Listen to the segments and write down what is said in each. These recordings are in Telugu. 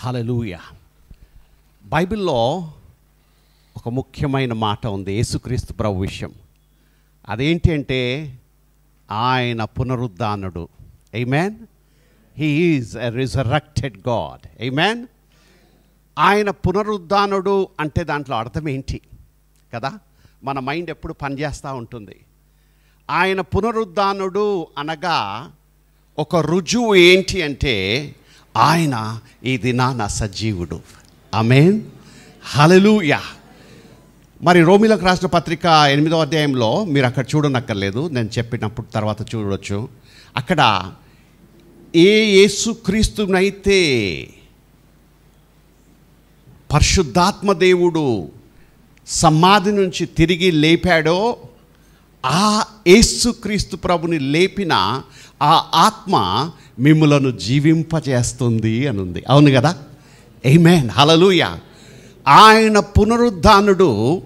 హల్లెలూయా. బైబిల్లో ఒక ముఖ్యమైన మాట ఉంది యేసుక్రీస్తు ప్రభు విషయం. అదేంటి అంటే ఆయన పునరుద్ధానుడు. ఆమేన్. He is a resurrected God. ఆమేన్. ఆయన పునరుద్ధానుడు అంటే దాంట్లో అర్థం ఏంటి కదా? మన మైండ్ ఎప్పుడు పనిచేస్తూ ఉంటుంది. ఆయన పునరుద్ధానుడు అనగా ఒక రుజువు ఏంటి అంటే ఆయన ఈ దినాన సజీవుడు. ఆమేన్. హల్లెలూయా. మరి రోమీలకు రాసిన పత్రిక 8వ అధ్యాయంలో మీరు అక్కడ చూడనక్కర్లేదు, నేను చెప్పినప్పుడు తర్వాత చూడవచ్చు. అక్కడ ఏ యేసుక్రీస్తునైతే పరిశుద్ధాత్మ దేవుడు సమాధి నుంచి తిరిగి లేపాడో ఆ యేసుక్రీస్తు ప్రభుని లేపిన ఆ ఆత్మ మిమ్ములను జీవింపజేస్తుంది అని ఉంది. అవును కదా? ఆమేన్. హల్లెలూయా. ఆయన పునరుద్ధానుడు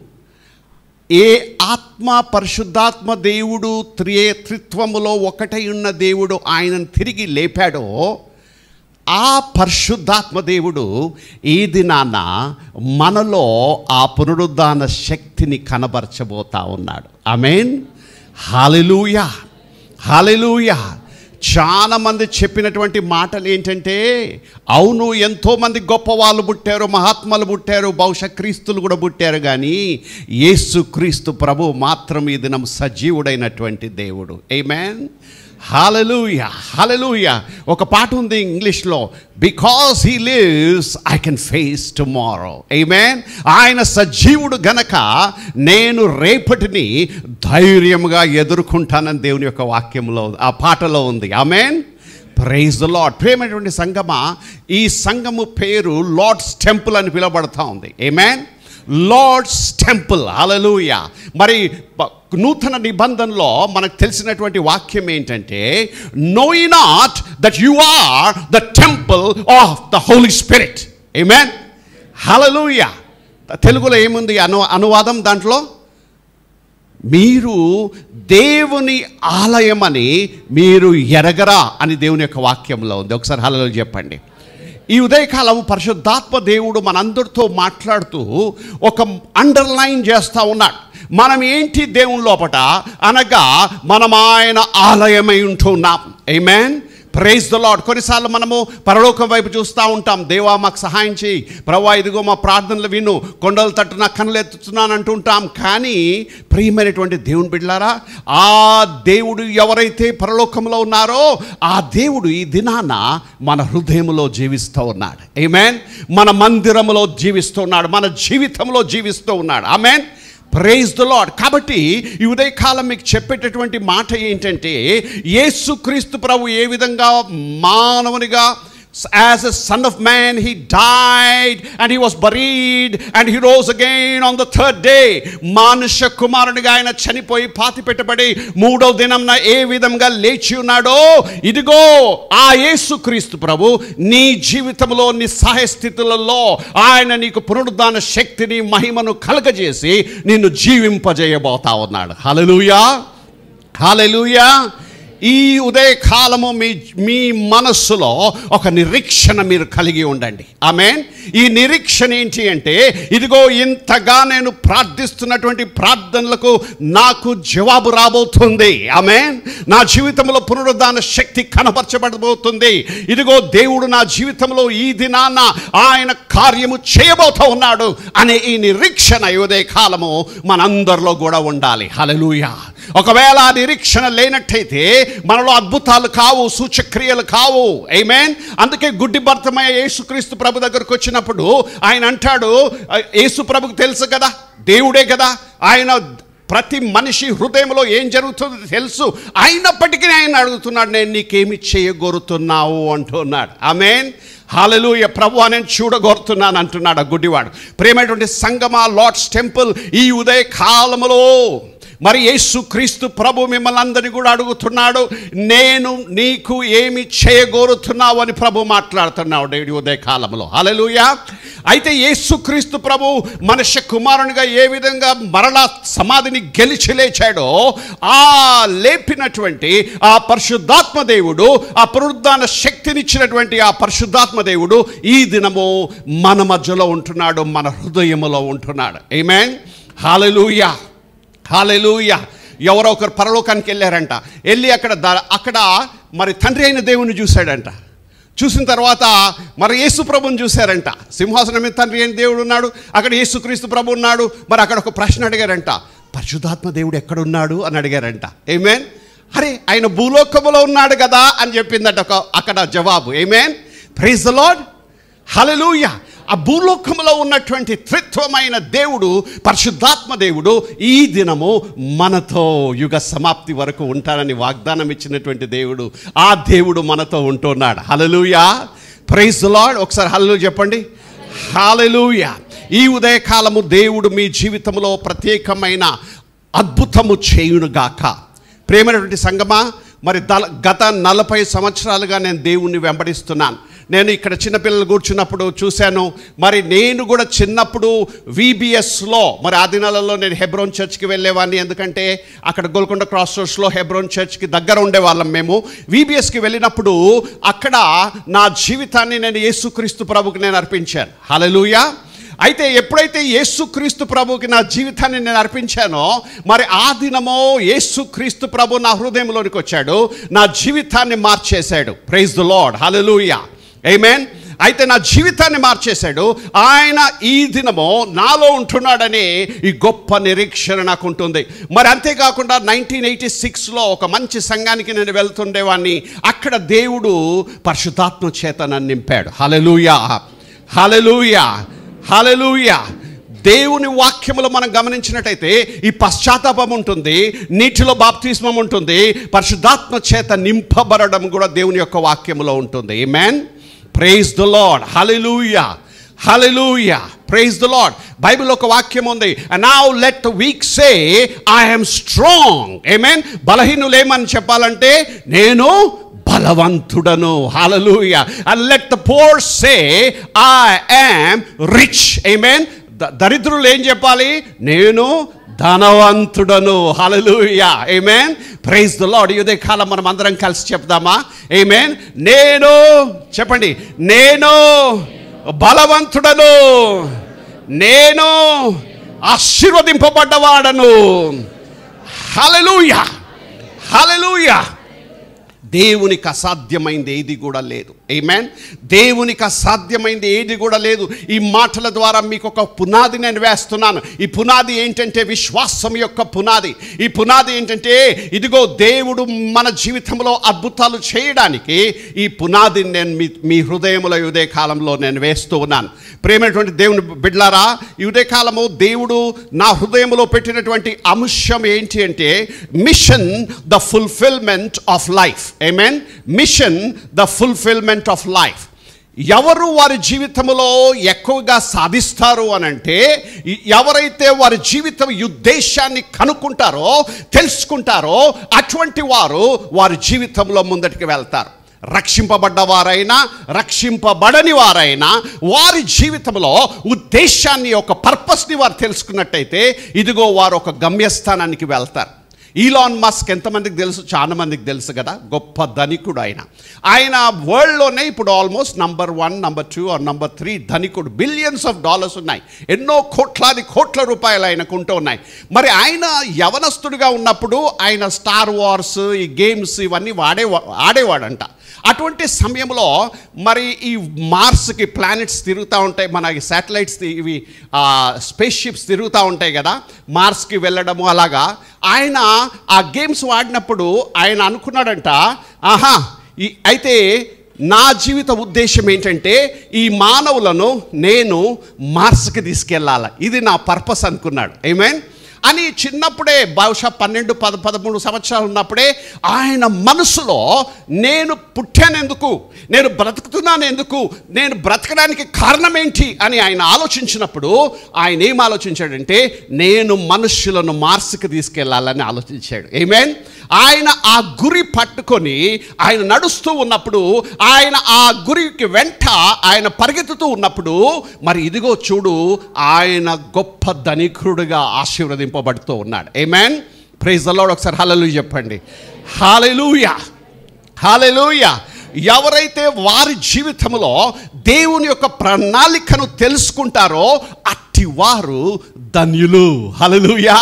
ఏ ఆత్మ పరిశుద్ధాత్మ దేవుడు త్రిత్వములో ఒకటై ఉన్న దేవుడు ఆయనను తిరిగి లేపాడో ఆ పరిశుద్ధాత్మ దేవుడు ఈ దినాన మనలో ఆ పునరుద్ధాన శక్తిని కనబరచబోతా ఉన్నాడు. ఆమేన్. హల్లెలూయా. హల్లెలూయా. చాలామంది చెప్పినటువంటి మాటలు ఏంటంటే, అవును ఎంతోమంది గొప్ప వాళ్ళు పుట్టారు, మహాత్ములు పుట్టారు, బహుశా క్రీస్తులు కూడా పుట్టారు, కానీ యేసుక్రీస్తు ప్రభు మాత్రం ఈ దినం సజీవుడైనటువంటి దేవుడు. ఆమేన్. హల్లెలూయా. హల్లెలూయా. ఒక పాట ఉంది ఇంగ్లీష్లో, because he lives I can face tomorrow. ఆమేన్. ఆయన సజీవుడు గనక నేను రేపటిని ధైర్యంగా ఎదుర్కొంటానని దేవుని యొక్క వాక్యంలో ఆ పాటలో ఉంది. ఆమేన్. Praise the Lord. ప్రేమైనటువంటి సంగమా, ఈ సంఘము పేరు లార్డ్స్ టెంపుల్ అని పిలువబడతా ఉంది. ఆమేన్. Lord's temple. హల్లెలూయా. మరి నూతన నిబంధనలో మనకు తెలిసినటువంటి వాక్యం ఏంటంటే, know you not that you are the temple of the Holy Spirit. ఆమేన్. హల్లెలూయా. తెలుగులో ఏముంది అనువాదం దాంట్లో? మీరు దేవుని ఆలయమని మీరు ఎరగరా అని దేవుని యొక్క వాక్యంలో ఉంది. ఒకసారి హల్లెలూయా చెప్పండి. ఈ ఉదయకాలం పరిశుద్ధాత్మ దేవుడు మనందరితో మాట్లాడుతూ ఒక అండర్లైన్ చేస్తూ ఉన్నాడు. మనం ఏంటి దేవుని లోపట అనగా మనం ఆయన ఆలయమై ఉంటున్నాం. ఆమేన్. Praise the Lord. కొన్నిసార్లు మనము పరలోకం వైపు చూస్తూ ఉంటాం, దేవా మాకు సహాయం చేయి, ప్రభువా ఇదిగో మా ప్రార్థనలు విను, కొండల తట్టు నా కన్నులు ఎత్తుతున్నాను అంటుంటాం. కానీ ప్రియమైనటువంటి దేవుని బిడ్డలారా, ఆ దేవుడు ఎవరైతే పరలోకంలో ఉన్నారో ఆ దేవుడు ఈ దినాన మన హృదయంలో జీవిస్తూ ఉన్నాడు. ఆమేన్. మన మందిరంలో జీవిస్తూ ఉన్నాడు, మన జీవితంలో జీవిస్తూ ఉన్నాడు. ఆమేన్. Praise the Lord. కాబట్టి ఈ ఉదయకాలం మీకు చెప్పేటటువంటి మాట ఏంటంటే, యేసుక్రీస్తు ప్రభు ఏ విధంగా మానవునిగా as a son of man he died and he was buried and he rose again on the third day. మానుష్య కుమారునిగా ఆయన చనిపోయి పాతి పెట్టబడి మూడవ దినంన ఏ విధంగా లేచి ఉన్నాడో, ఇదిగో ఆ యేసుక్రీస్తు ప్రభు నీ జీవితంలో నిస్సహాయ స్థితులలో ఆయన నీకు పునరుద్ధాన శక్తిని మహిమను కలగజేసి నిన్ను జీవింపజేయబోతా ఉన్నాడు. హల్లెలూయా. హల్లెలూయా. ఈ ఉదయకాలము మీ మనస్సులో ఒక నిరీక్షణ మీరు కలిగి ఉండండి. ఆమేన్. ఈ నిరీక్షణ ఏంటి అంటే, ఇదిగో ఇంతగా నేను ప్రార్థిస్తున్నటువంటి ప్రార్థనలకు నాకు జవాబు రాబోతుంది. ఆమేన్. నా జీవితంలో పునరుద్ధాన శక్తి కనపరచబడబోతుంది. ఇదిగో దేవుడు నా జీవితంలో ఈ దినాన ఆయన కార్యము చేయబోతూ ఉన్నాడు అనే ఈ నిరీక్షణ ఈ ఉదయకాలము మనందరిలో కూడా ఉండాలి. హల్లెలూయా. ఒకవేళ ఆ నిరీక్షణ లేనట్టయితే మనలో అద్భుతాలు కావు, సూచక్రియలు కావు. ఆమేన్. అందుకే గుడ్డి భర్తమయ్య యేసుక్రీస్తు ప్రభు దగ్గరకు వచ్చినప్పుడు ఆయన అంటాడు, యేసు ప్రభుకు తెలుసు కదా, దేవుడే కదా, ఆయన ప్రతి మనిషి హృదయంలో ఏం జరుగుతుందో తెలుసు, అయినప్పటికీ ఆయన అడుగుతున్నాడు, నేను నీకేమి చేయగోరుతున్నావు అంటున్నాడు. ఆమేన్. హల్లెలూయా. ప్రభువా నేను చూడగోరుతున్నాను అంటున్నాడు ఆ గుడ్డివాడు. ప్రేమైనటువంటి సంగమా, లార్డ్స్ టెంపుల్ ఈ ఉదయ కాలములో మరి యేసుక్రీస్తు ప్రభు మిమ్మల్ని అందరినీ కూడా అడుగుతున్నాడు, నేను నీకు ఏమి చేయగోరుతున్నావు అని ప్రభు మాట్లాడుతున్నాడు నేడు ఉదయ కాలంలో. హల్లెలూయా. అయితే యేసుక్రీస్తు ప్రభు మనుష్య కుమారునిగా ఏ విధంగా మరలా సమాధిని గెలిచి లేచాడో, ఆ లేపినటువంటి ఆ పరిశుద్ధాత్మ దేవుడు, ఆ పునరుద్ధాన శక్తినిచ్చినటువంటి ఆ పరిశుద్ధాత్మ దేవుడు ఈ దినము మన మధ్యలో ఉంటున్నాడు, మన హృదయములో ఉంటున్నాడు. ఆమేన్. హల్లెలూయా. హల్లెలూయా. ఎవరో ఒకరు పరలోకానికి వెళ్ళారంట. వెళ్ళి అక్కడ మరి తండ్రి అయిన దేవుని చూశాడంట. చూసిన తర్వాత మరి యేసు ప్రభుని చూశారంట. సింహాసనం మీద తండ్రి అయిన దేవుడు ఉన్నాడు, అక్కడ యేసుక్రీస్తు ప్రభు ఉన్నాడు. మరి అక్కడ ఒక ప్రశ్న అడిగారంట, పరిశుద్ధాత్మ దేవుడు ఎక్కడున్నాడు అని అడిగారంట. ఆమేన్. అరే, ఆయన భూలోకములో ఉన్నాడు కదా అని చెప్పిందట అక్కడ జవాబు. ఆమేన్. Praise the Lord. హల్లెలూయా. ఆ భూలోకంలో ఉన్నటువంటి త్రిత్వమైన దేవుడు, పరిశుద్ధాత్మ దేవుడు ఈ దినము మనతో యుగ సమాప్తి వరకు ఉంటానని వాగ్దానం ఇచ్చినటువంటి దేవుడు, ఆ దేవుడు మనతో ఉంటున్నాడు. హల్లెలూయా. Praise the Lord. ఒకసారి హల్లెలూయా చెప్పండి. హల్లెలూయా. ఈ ఉదయకాలము దేవుడు మీ జీవితంలో ప్రత్యేకమైన అద్భుతము చేయునుగాక. ప్రేమైనటువంటి సంగమా, మరి గత 40 సంవత్సరాలుగా నేను దేవుణ్ణి వెంబడిస్తున్నాను. నేను ఇక్కడ చిన్నపిల్లలు కూర్చున్నప్పుడు చూశాను. మరి నేను కూడా చిన్నప్పుడు VBSలో, మరి ఆ దినాలలో నేను హెబ్రోన్ చర్చ్కి వెళ్ళేవాడిని. ఎందుకంటే అక్కడ గోల్కొండ క్రాస్ రోడ్స్లో హెబ్రోన్ చర్చ్కి దగ్గర ఉండేవాళ్ళం మేము. VBSకి వెళ్ళినప్పుడు అక్కడ నా జీవితాన్ని నేను యేసుక్రీస్తు ప్రభుకి నేను అర్పించాను. హల్లెలూయా. అయితే ఎప్పుడైతే యేసుక్రీస్తు ప్రభుకి నా జీవితాన్ని నేను అర్పించానో, మరి ఆ దినమో యేసుక్రీస్తు ప్రభు నా హృదయంలోనికి వచ్చాడు, నా జీవితాన్ని మార్చేశాడు. Praise the Lord. హల్లెలూయా. ఆమేన్. అయితే నా జీవితాన్ని మార్చేశాడు. ఆయన ఈ దినమో నాలో ఉంటున్నాడని ఈ గొప్ప నిరీక్షణ నాకు ఉంటుంది. మరి అంతేకాకుండా 1986లో ఒక మంచి సంఘానికి నేను వెళ్తుండేవాడిని. అక్కడ దేవుడు పరిశుద్ధాత్మ చేత నన్ను నింపాడు. హల్లెలూయా. హల్లెలూయా. హల్లెలూయా. దేవుని వాక్యములో మనం గమనించినట్టయితే ఈ పశ్చాత్తాపం ఉంటుంది, నీటిలో బాప్తిస్మం ఉంటుంది, పరిశుద్ధాత్మ చేత నింపబడడం కూడా దేవుని యొక్క వాక్యములో ఉంటుంది. ఆమేన్. Praise the Lord. హల్లెలూయా. హల్లెలూయా. Praise the Lord. బైబిల్లో ఒక వాక్యం ఉంది, now let the weak say I am strong. ఆమేన్. బలహీనులు ఏమని చెప్పాలంటే, నేను బలవంతుడను. హల్లెలూయా. And let the poor say I am rich. ఆమేన్. దరిద్రులు ఏం చెప్పాలి? నేను ధనవంతుడను. హల్లెలూయా. ఆమేన్. Praise the Lord. ఇదే కాలం మనం అందరం కలిసి చెప్దామా? ఆమేన్. నేను చెప్పండి, నేను బలవంతుడను, నేను ఆశీర్వదింపబడ్డవాడను. హల్లెలూయా. హల్లెలూయా. దేవునికి అసాధ్యమైంది ఏది కూడా లేదు. ఆమేన్. దేవునికి అసాధ్యమైంది ఏది కూడా లేదు. ఈ మాటల ద్వారా మీకు ఒక పునాది నేను వేస్తున్నాను. ఈ పునాది ఏంటంటే విశ్వాసం యొక్క పునాది. ఈ పునాది ఏంటంటే, ఇదిగో దేవుడు మన జీవితంలో అద్భుతాలు చేయడానికి ఈ పునాదిని నేను మీ హృదయంలో ఉదయ కాలంలో నేను వేస్తూ ఉన్నాను. ప్రేమైనటువంటి దేవుని బిడ్డలారా, ఈ ఉదయకాలము దేవుడు నా హృదయంలో పెట్టినటువంటి అంశం ఏంటి అంటే, machine the fulfilment of life. Amen. Machine the fulfilment of life. ఎవరు వారి జీవితంలో ఎక్కువగా సాధిస్తారు అనంటే, ఎవరైతే వారి జీవితం ఉద్దేశాన్ని కనుక్కుంటారో, తెలుసుకుంటారో, అటువంటి వారు వారి జీవితంలో ముందటికి వెళ్తారు. రక్షింపబడ్డవారైనా రక్షింపబడని వారైనా వారి జీవితంలో ఉద్దేశాన్ని, ఒక పర్పస్ని వారు తెలుసుకున్నట్టయితే, ఇదిగో వారు ఒక గమ్యస్థానానికి వెళ్తారు. ఈలాన్ మస్క్ ఎంతమందికి తెలుసు? చాలా మందికి తెలుసు కదా. గొప్ప ధనికుడు ఆయన వరల్డ్లోనే ఇప్పుడు almost number 1, number 2 or number 3 ధనికుడు. బిలియన్స్ ఆఫ్ డాలర్స్ ఉన్నాయి, ఎన్నో కోట్ల రూపాయలు ఆయనకు ఉంటూ ఉన్నాయి. మరి ఆయన యవనస్తుడిగా ఉన్నప్పుడు ఆయన స్టార్ వార్స్, ఈ గేమ్స్ ఇవన్నీ ఆడేవాడంట. అటువంటి సమయంలో మరి ఈ మార్స్కి ప్లానెట్స్ తిరుగుతూ ఉంటాయి, మన శాటిలైట్స్ ఇవి స్పేస్ షిప్స్ తిరుగుతూ ఉంటాయి కదా, మార్స్కి వెళ్ళడము. అలాగా ఆయన ఆ గేమ్స్ ఆడినప్పుడు ఆయన అనుకున్నాడంట, అయితే నా జీవిత ఉద్దేశం ఏంటంటే ఈ మానవులను నేను మార్స్కి తీసుకెళ్ళాలి, ఇది నా పర్పస్ అనుకున్నాడు. ఆమేన్. అని చిన్నప్పుడే బహుశా 12-13 సంవత్సరాలు ఉన్నప్పుడే ఆయన మనసులో నేను పుట్టాను ఎందుకు, నేను బ్రతుకుతున్నాను ఎందుకు, నేను బ్రతకడానికి కారణం ఏంటి అని ఆయన ఆలోచించినప్పుడు ఆయన ఏం ఆలోచించాడంటే నేను మనుష్యులను మార్స్కి తీసుకెళ్లాలని ఆలోచించాడు. ఆమేన్. ఆయన ఆ గురి పట్టుకొని ఆయన నడుస్తూ ఉన్నప్పుడు, ఆయన ఆ గురికి వెంట ఆయన పరిగెత్తుతూ ఉన్నప్పుడు, మరి ఇదిగో చూడు ఆయన గొప్ప ధనికుడుగా ఆశీర్వదింపబడుతూ ఉన్నాడు. ఆమేన్. Praise the Lord. ఒకసారి హల్లెలూయా చెప్పండి. హల్లెలూయా, హల్లెలూయా. ఎవరైతే వారి జీవితంలో దేవుని యొక్క ప్రణాళికను తెలుసుకుంటారో అట్టి వారు ధన్యులు. హల్లెలూయా,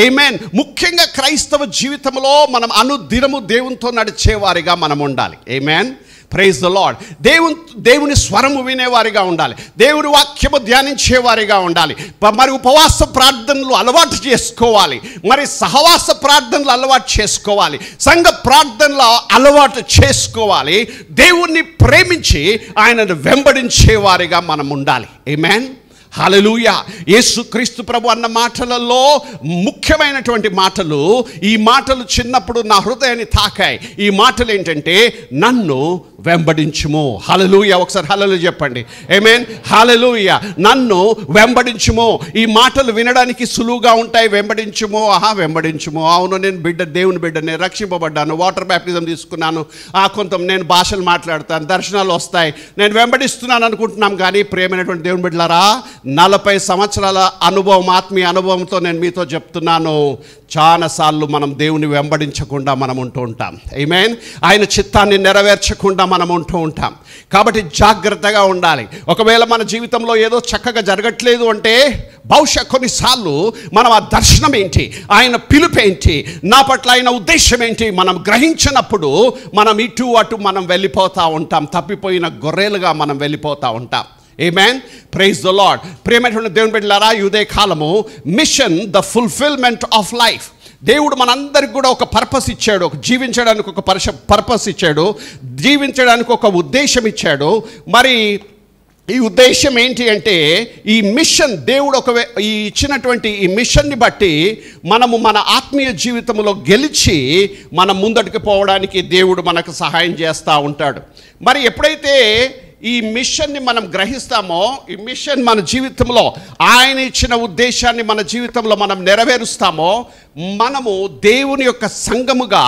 ఆమేన్. ముఖ్యంగా క్రైస్తవ జీవితంలో మనం అనుదినము దేవునితో నడిచేవారిగా మనం ఉండాలి. ఆమేన్. Praise the Lord. దేవుని స్వరము వినేవారిగా ఉండాలి, దేవుని వాక్యము ధ్యానించేవారిగా ఉండాలి, మరి ఉపవాస ప్రార్థనలు అలవాటు చేసుకోవాలి, మరి సహవాస ప్రార్థనలు అలవాటు చేసుకోవాలి, సంఘ ప్రార్థనలు అలవాటు చేసుకోవాలి, దేవుణ్ణి ప్రేమించి ఆయనను వెంబడించేవారిగా మనం ఉండాలి. ఆమేన్. హల్లెలూయా. యేసుక్రీస్తు ప్రభు అన్న మాటలలో ముఖ్యమైనటువంటి మాటలు, ఈ మాటలు చిన్నప్పుడు నా హృదయాన్ని తాకాయి. ఈ మాటలు ఏంటంటే నన్ను వెంబడించుము. హల్లెలూయా. ఒకసారి హల్లెలూయా చెప్పండి. ఆమేన్. హల్లెలూయా. నన్ను వెంబడించుము. ఈ మాటలు వినడానికి సులువుగా ఉంటాయి. వెంబడించుము, వెంబడించుము. అవును, నేను దేవుని బిడ్డ, నేను రక్షింపబడ్డాను, వాటర్ బ్యాప్టిజం తీసుకున్నాను, కొంత నేను భాషలు మాట్లాడతాను, దర్శనాలు వస్తాయి, నేను వెంబడిస్తున్నాను అనుకుంటున్నాం. కానీ ప్రియమైనటువంటి దేవుని బిడ్డలారా, 40 సంవత్సరాల అనుభవం, ఆత్మీయ అనుభవంతో నేను మీతో చెప్తున్నాను, చాలాసార్లు మనం దేవుని వెంబడించకుండా మనం ఉంటూ ఉంటాం. ఆమేన్. ఆయన చిత్తాన్ని నెరవేర్చకుండా మనం ఉంటూ ఉంటాం. కాబట్టి జాగ్రత్తగా ఉండాలి. ఒకవేళ మన జీవితంలో ఏదో చక్కగా జరగట్లేదు అంటే బహుశా కొన్నిసార్లు మనం ఆ దర్శనం ఏంటి, ఆయన పిలుపు ఏంటి, నా పట్ల ఆయన ఉద్దేశం ఏంటి మనం గ్రహించినప్పుడు మనం ఇటు అటు మనం వెళ్ళిపోతూ ఉంటాం, తప్పిపోయిన గొర్రెలుగా మనం వెళ్ళిపోతూ ఉంటాం. ఆమేన్. Praise the Lord. ప్రియమైనటువంటి దేవుని బిడ్డలారా, ఈ ఉదయ కాలము mission the fulfilment of life. దేవుడు మనందరికి కూడా ఒక పర్పస్ ఇచ్చాడు, ఒక జీవించడానికి ఒక పర్పస్ ఇచ్చాడు, జీవించడానికి ఒక ఉద్దేశం ఇచ్చాడు. మరి ఈ ఉద్దేశం ఏంటి అంటే ఈ మిషన్, దేవుడు ఈ ఇచ్చినటువంటి ఈ మిషన్ని బట్టి మనము మన ఆత్మీయ జీవితంలో గెలిచి మనం ముందటికి పోవడానికి దేవుడు మనకు సహాయం చేస్తూ ఉంటాడు. మరి ఎప్పుడైతే ఈ మిషన్ని మనం గ్రహిస్తామో, ఈ మిషన్ మన జీవితంలో ఆయన ఇచ్చిన ఉద్దేశాన్ని మన జీవితంలో మనం నెరవేరుస్తామో, మనము దేవుని యొక్క సంఘముగా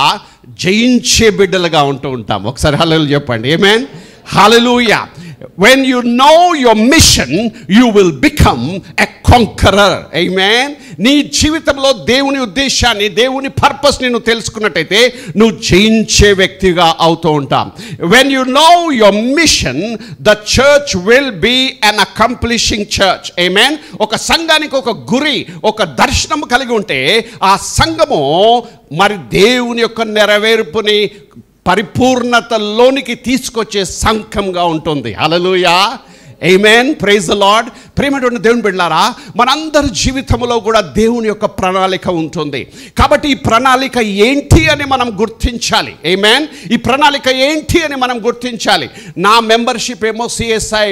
జయించే బిడ్డలుగా ఉంటూ ఉంటాం. ఒకసారి హల్లెలూయా చెప్పండి. ఆమేన్. హల్లెలూయా. When you know your mission, you will become a conqueror. Amen. నీ జీవితంలో దేవుని ఉద్దేశాన్ని, దేవుని పర్పస్ ని నువ్వు తెలుసుకున్నట్టయితే నువ్వు జయించే వ్యక్తిగా అవుతూ ఉంటాం. When you know your mission, the church will be an accomplishing church. Amen. ఒక సంఘానికి ఒక గురి, ఒక దర్శనం కలిగి ఉంటే ఆ సంఘము మరి దేవుని యొక్క నెరవేర్పుని పరిపూర్ణతలోనికి తీసుకొచ్చే సంఘంగా ఉంటుంది. హల్లెలూయా. ఆమేన్. Praise the Lord. ప్రియమైనటువంటి దేవుని బిడ్డలారా, మనందరి జీవితంలో కూడా దేవుని యొక్క ప్రణాళిక ఉంటుంది. కాబట్టి ఈ ప్రణాళిక ఏంటి అని మనం గుర్తించాలి. ఆమేన్. ఈ ప్రణాళిక ఏంటి అని మనం గుర్తించాలి. నా మెంబర్షిప్ ఏమో CSI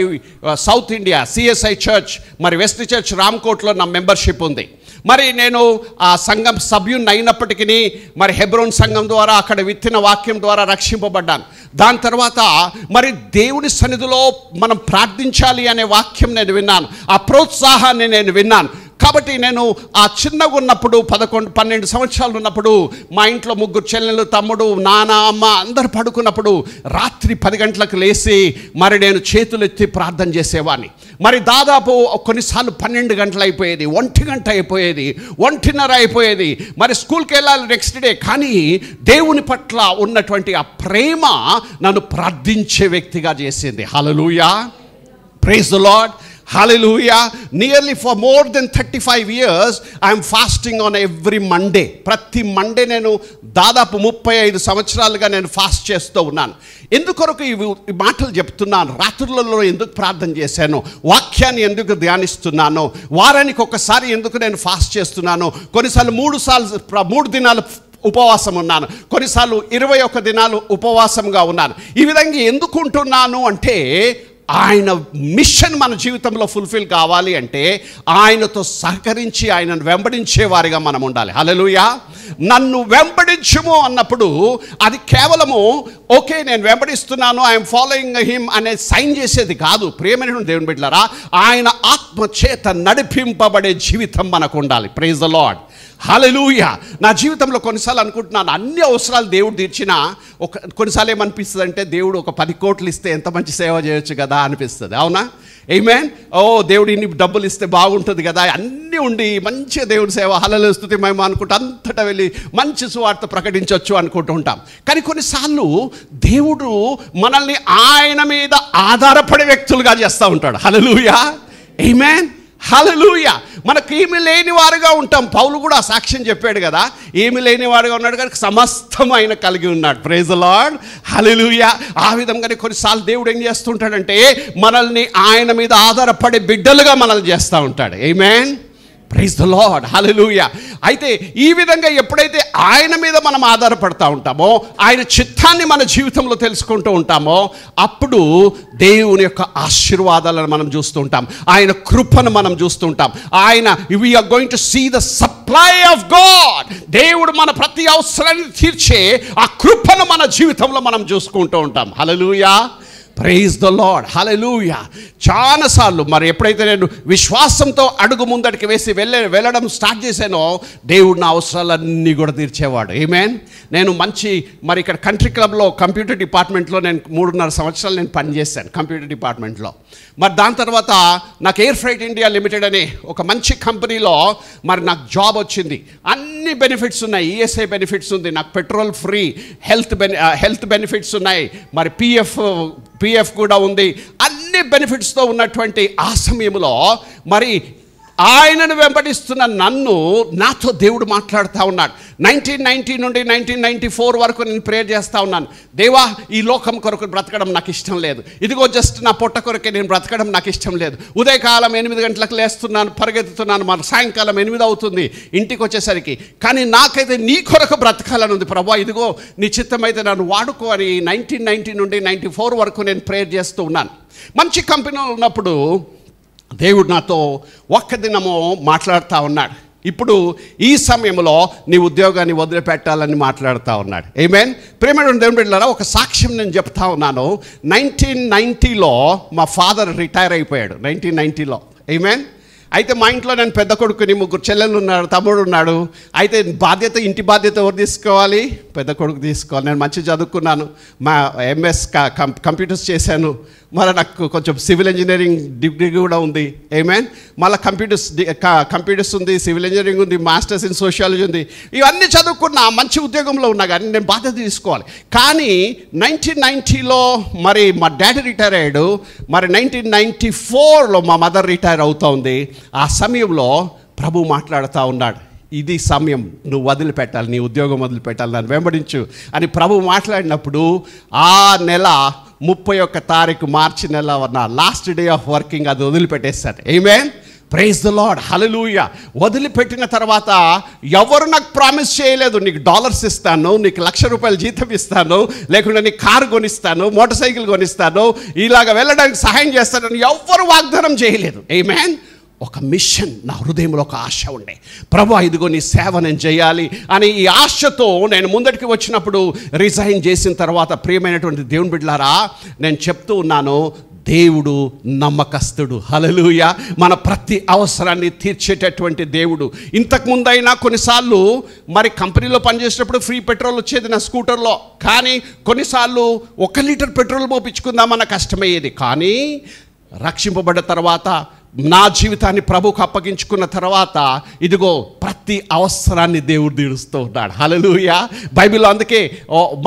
south India, CSI church, మరి వెస్ట్ చర్చ్ రామ్కోట్లో నా మెంబర్షిప్ ఉంది. మరి నేను ఆ సంఘం సభ్యుని అయినప్పటికీ మరి హెబ్రోన్ సంఘం ద్వారా అక్కడ విత్తిన వాక్యం ద్వారా రక్షింపబడ్డాను. దాని తర్వాత మరి దేవుని సన్నిధిలో మనం ప్రార్థించాలి అనే వాక్యం నేను విన్నాను, ఆ ప్రోత్సాహాన్ని నేను విన్నాను. కాబట్టి నేను ఆ చిన్నగా ఉన్నప్పుడు 11-12 సంవత్సరాలు ఉన్నప్పుడు మా ఇంట్లో 3 చెల్లెలు, తమ్ముడు, నాన్న, అమ్మ అందరు పడుకున్నప్పుడు రాత్రి 10 గంటలకు లేచి మరి నేను చేతులు ఎత్తి ప్రార్థన చేసేవాడిని. మరి దాదాపు కొన్నిసార్లు 12 గంటలు అయిపోయేది, 1 గంట అయిపోయేది, 1:30 అయిపోయేది. మరి స్కూల్కి వెళ్ళాలి నెక్స్ట్ డే. కానీ దేవుని పట్ల ఉన్నటువంటి ఆ ప్రేమ నన్ను ప్రార్థించే వ్యక్తిగా చేసింది. హల్లెలూయా. Praise the Lord. Hallelujah. Nearly for more than 35 years I am fasting on every Monday. ప్రతి మండే నేను దాదాపు 35 సంవత్సరాలుగా నేను ఫాస్ట్ చేస్తూ ఉన్నాను. ఎందుకొరకు ఈ మాటలు చెప్తున్నాను, రాత్రులలో ఎందుకు ప్రార్థన చేశాను, వాక్యాన్ని ఎందుకు ధ్యానిస్తున్నాను, వారానికి ఒకసారి ఎందుకు నేను ఫాస్ట్ చేస్తున్నాను, కొన్నిసార్లు 3 దినాలు ఉపవాసం ఉన్నాను, కొన్నిసార్లు 21 దినాలు ఉపవాసంగా ఉన్నాను. ఈ విధంగా ఎందుకు ఉంటున్నాను అంటే ఆయన మిషన్ మన జీవితంలో ఫుల్ఫిల్ కావాలి అంటే ఆయనతో సహకరించి ఆయనను వెంబడించే వారిగా మనం ఉండాలి. హల్లెలూయా. నన్ను వెంబడించుము అన్నప్పుడు అది కేవలము ఓకే నేను వెంబడిస్తున్నాను, ఐఎమ్ ఫాలోయింగ్ హిమ్ అనే సైన్ చేసేది కాదు. ప్రియమైనటువంటి దేవుని బిడ్డలారా, ఆయన ఆత్మ చేత నడిపింపబడే జీవితం మనకు ఉండాలి. Praise the Lord. హల్లెలూయా. నా జీవితంలో కొన్నిసార్లు అనుకుంటున్నాను అన్ని అవసరాలు దేవుడు తీర్చినా కొన్నిసార్లు ఏమనిపిస్తుంది అంటే దేవుడు ఒక 10 కోట్లు ఇస్తే ఎంత మంచి సేవ చేయొచ్చు కదా అనిపిస్తుంది. అవునా? ఆమేన్. దేవుడు ఇన్ని డబ్బులు ఇస్తే బాగుంటుంది కదా, అన్నీ ఉండి మంచిగా దేవుడి సేవ హల్లెలూయా స్తుతి మహిమ అనుకుంటూ అంతటా వెళ్ళి మంచి సువార్త ప్రకటించవచ్చు అనుకుంటూ ఉంటాం. కానీ కొన్నిసార్లు దేవుడు మనల్ని ఆయన మీద ఆధారపడే వ్యక్తులుగా చేస్తూ ఉంటాడు. హల్లెలూయా. ఆమేన్. హల్లెలూయా. మనకేమీ లేని వారుగా ఉంటాం. పౌలు కూడా సాక్ష్యం చెప్పాడు కదా, ఏమి లేని వారుగా ఉన్నాడు కానీ సమస్తం ఆయన కలిగి ఉన్నాడు. Praise the Lord. హల్లెలూయా. ఆ విధంగానే కొన్నిసార్లు దేవుడు ఏం చేస్తుంటాడంటే మనల్ని ఆయన మీద ఆధారపడే బిడ్డలుగా మనల్ని చేస్తూ ఉంటాడు. ఆమేన్. Praise the Lord. హల్లెలూయా. అయితే ఈ విధంగా ఎప్పుడైతే ఆయన మీద మనం ఆధారపడతా ఉంటామో, ఆయన చిత్తాన్ని మన జీవితంలో తెలుసుకుంటూ ఉంటామో, అప్పుడు దేవుని యొక్క ఆశీర్వాదాలను మనం చూస్తూ ఉంటాం, ఆయన కృపను మనం చూస్తూ ఉంటాం. ఆయన we are going to see the supply of God. దేవుడు మన ప్రతి అవసరాన్ని తీర్చే ఆ కృపను మన జీవితంలో మనం చూసుకుంటూ ఉంటాం. హల్లెలూయా. Praise the Lord. హల్లెలూయా. చాలాసార్లు మరి ఎప్పుడైతే నేను విశ్వాసంతో అడుగు ముందడికి వేసి వెళ్ళడం స్టార్ట్ చేశానో దేవుడు నా అవసరాలన్నీ కూడా తీర్చేవాడు. ఆమేన్. నేను మంచి మరి ఇక్కడ కంట్రీ క్లబ్లో కంప్యూటర్ డిపార్ట్మెంట్లో నేను 3.5 సంవత్సరాలు నేను పనిచేశాను కంప్యూటర్ డిపార్ట్మెంట్లో. మరి దాని తర్వాత నాకు ఎయిర్ ఫ్రైట్ ఇండియా లిమిటెడ్ అనే ఒక మంచి కంపెనీలో మరి నాకు జాబ్ వచ్చింది. అన్ని బెనిఫిట్స్ ఉన్నాయి. ఈఎస్ఐ బెనిఫిట్స్ ఉంది, నాకు పెట్రోల్ ఫ్రీ, హెల్త్ బెనిఫిట్స్ ఉన్నాయి, మరి పిఎఫ్ కూడా ఉంది. అన్ని బెనిఫిట్స్తో ఉన్నటువంటి ఆ సమయంలో మరి ఆయనను వెంబడిస్తున్న నన్ను నాతో దేవుడు మాట్లాడుతూ ఉన్నాడు. 1990 నుండి 1994 వరకు నేను ప్రేయర్ చేస్తూ ఉన్నాను. దేవా, ఈ లోకం కొరకు బ్రతకడం నాకు ఇష్టం లేదు. ఇదిగో జస్ట్ నా పొట్ట కొరకే నేను బ్రతకడం నాకు ఇష్టం లేదు. ఉదయకాలం 8 గంటలకు లేస్తున్నాను, పరిగెత్తుతున్నాను, మన సాయంకాలం 8 అవుతుంది ఇంటికి వచ్చేసరికి. కానీ నాకైతే నీ కొరకు బ్రతకాలని ఉంది ప్రభా. ఇదిగో నీ చిత్తమైతే నన్ను వాడుకో అని 1990 నుండి 94 వరకు నేను ప్రేయర్ చేస్తూ ఉన్నాను. మంచి కంపెనీలో ఉన్నప్పుడు దేవుడు నాతో ఒక్క దినము మాట్లాడుతూ ఉన్నాడు. ఇప్పుడు ఈ సమయంలో నీ ఉద్యోగాన్ని వదిలిపెట్టాలని మాట్లాడుతూ ఉన్నాడు. ఆమేన్. ప్రియమైన దేవుని బిడ్డలారా, ఒక సాక్ష్యం నేను చెప్తా ఉన్నాను. 1990లో మా ఫాదర్ రిటైర్ అయిపోయాడు. 1990లో. ఆమేన్. అయితే మా ఇంట్లో నేను పెద్ద కొడుకుని, 3 చెల్లెలు ఉన్నారు, తమ్ముడు ఉన్నాడు. అయితే బాధ్యత, ఇంటి బాధ్యత ఎవరు తీసుకోవాలి? పెద్ద కొడుకు తీసుకోవాలి. నేను మంచి చదువుకున్నాను, మా ఎంఎస్ కంప్యూటర్స్ చేశాను, మళ్ళీ నాకు కొంచెం సివిల్ ఇంజనీరింగ్ డిగ్రీ కూడా ఉంది. ఆమేన్. మళ్ళీ కంప్యూటర్స్ ఉంది, సివిల్ ఇంజనీరింగ్ ఉంది, మాస్టర్స్ ఇన్ సోషియాలజీ ఉంది. ఇవన్నీ చదువుకున్నా, మంచి ఉద్యోగంలో ఉన్నా కానీ నేను బాధ్యత తీసుకోవాలి. కానీ 1990లో మరి మా డాడీ రిటైర్ అయ్యాడు. మరి 1994లో మా మదర్ రిటైర్ అవుతోంది. ఆ సమయంలో ప్రభు మాట్లాడుతూ ఉన్నాడు, ఇది సమయం, నువ్వు వదిలిపెట్టాలి, నీ ఉద్యోగం వదిలిపెట్టాలి, నన్ను వెంబడించు అని ప్రభు మాట్లాడినప్పుడు ఆ నెల 31 తారీఖు మార్చి నెల నా లాస్ట్ డే ఆఫ్ వర్కింగ్ అది వదిలిపెట్టేశాను. ఆమేన్. Praise the Lord. హల్లెలూయా. వదిలిపెట్టిన తర్వాత ఎవరు నాకు ప్రామిస్ చేయలేదు, నీకు డాలర్స్ ఇస్తాను, నీకు ₹1,00,000 జీతం ఇస్తాను, లేకుంటే నీకు కారు కొనిస్తాను, మోటార్ సైకిల్ కొనిస్తాను, ఇలాగ వెళ్ళడానికి సహాయం చేస్తానని ఎవ్వరు వాగ్దానం చేయలేదు. ఆమేన్. ఒక మిషన్ నా హృదయంలో, ఒక ఆశ ఉండే, ప్రభా ఇదిగో నీ సేవ నేను చేయాలి అని ఈ ఆశతో నేను ముందటికి వచ్చినప్పుడు రిజైన్ చేసిన తర్వాత ప్రియమైనటువంటి దేవుని బిడ్డలారా, నేను చెప్తూ ఉన్నాను, దేవుడు నమ్మకస్తుడు. హల్లెలూయా. మన ప్రతి అవసరాన్ని తీర్చేటటువంటి దేవుడు. ఇంతకుముందైనా కొన్నిసార్లు మరి కంపెనీలో పనిచేసేటప్పుడు ఫ్రీ పెట్రోల్ వచ్చేది నా స్కూటర్లో. కానీ కొన్నిసార్లు 1 లీటర్ పెట్రోల్ పోపించుకుందామన్న కష్టమయ్యేది. కానీ రక్షింపబడ్డ తర్వాత, నా జీవితాన్ని ప్రభుకు అప్పగించుకున్న తర్వాత ఇదిగో ప్రతి అవసరాన్ని దేవుడు తీరుస్తూ ఉన్నాడు. హల్లెలూయా. బైబిల్లో అందుకే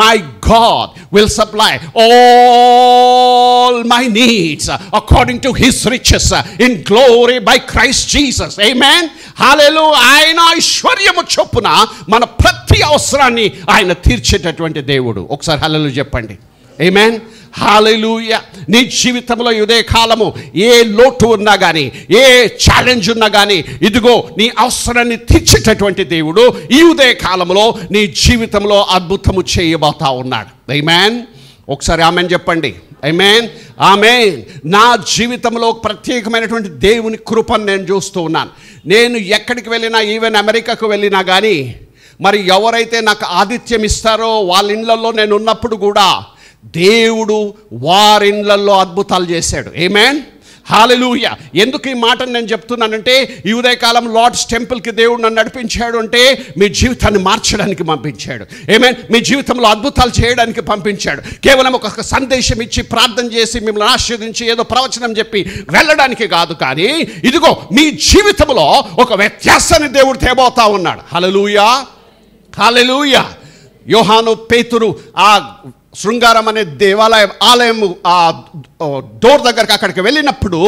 my God will supply all my needs according to his riches in glory by Christ Jesus. ఆమేన్. హల్లెలూయా. ఆయన ఐశ్వర్యము చొప్పున మన ప్రతి అవసరాన్ని ఆయన తీర్చేటటువంటి దేవుడు. ఒకసారి హల్లెలూయా చెప్పండి. ఆమేన్. హల్లెలూయా. నీ జీవితంలో ఇదే కాలము ఏ లోటు ఉన్నా కానీ, ఏ ఛాలెంజ్ ఉన్నా కానీ, ఇదిగో నీ అవసరాన్ని తీర్చేటటువంటి దేవుడు ఈ ఉదయ కాలంలో నీ జీవితంలో అద్భుతము చేయబోతా ఉన్నాడు. ఆమేన్. ఒకసారి ఆమెన్ చెప్పండి. ఆమేన్, ఆమేన్. నా జీవితంలో ప్రత్యేకమైనటువంటి దేవుని కృపను నేను చూస్తూ ఉన్నాను. నేను ఎక్కడికి వెళ్ళినా, ఈవెన్ అమెరికాకు వెళ్ళినా కానీ మరి ఎవరైతే నాకు ఆతిథ్యం ఇస్తారో వాళ్ళ ఇళ్ళల్లో నేను ఉన్నప్పుడు కూడా దేవుడు వారి ఇళ్ళల్లో అద్భుతాలు చేశాడు. ఆమేన్, హల్లెలూయా. ఎందుకు ఈ మాటను నేను చెప్తున్నానంటే, ఈ ఉదయకాలం లార్డ్స్ టెంపుల్కి దేవుడు నన్ను నడిపించాడు అంటే మీ జీవితాన్ని మార్చడానికి పంపించాడు. ఆమేన్. మీ జీవితంలో అద్భుతాలు చేయడానికి పంపించాడు. కేవలం ఒక సందేశం ఇచ్చి ప్రార్థన చేసి మిమ్మల్ని ఆశీర్వదించి ఏదో ప్రవచనం చెప్పి వెళ్ళడానికి కాదు, కానీ ఇదిగో మీ జీవితంలో ఒక వ్యత్యాసాన్ని దేవుడు తేబోతా ఉన్నాడు. హల్లెలూయా, హల్లెలూయా. యోహాను పేతురు ఆ శృంగారం అనే ఆలయం ఆ డోర్ దగ్గరకు అక్కడికి వెళ్ళినప్పుడు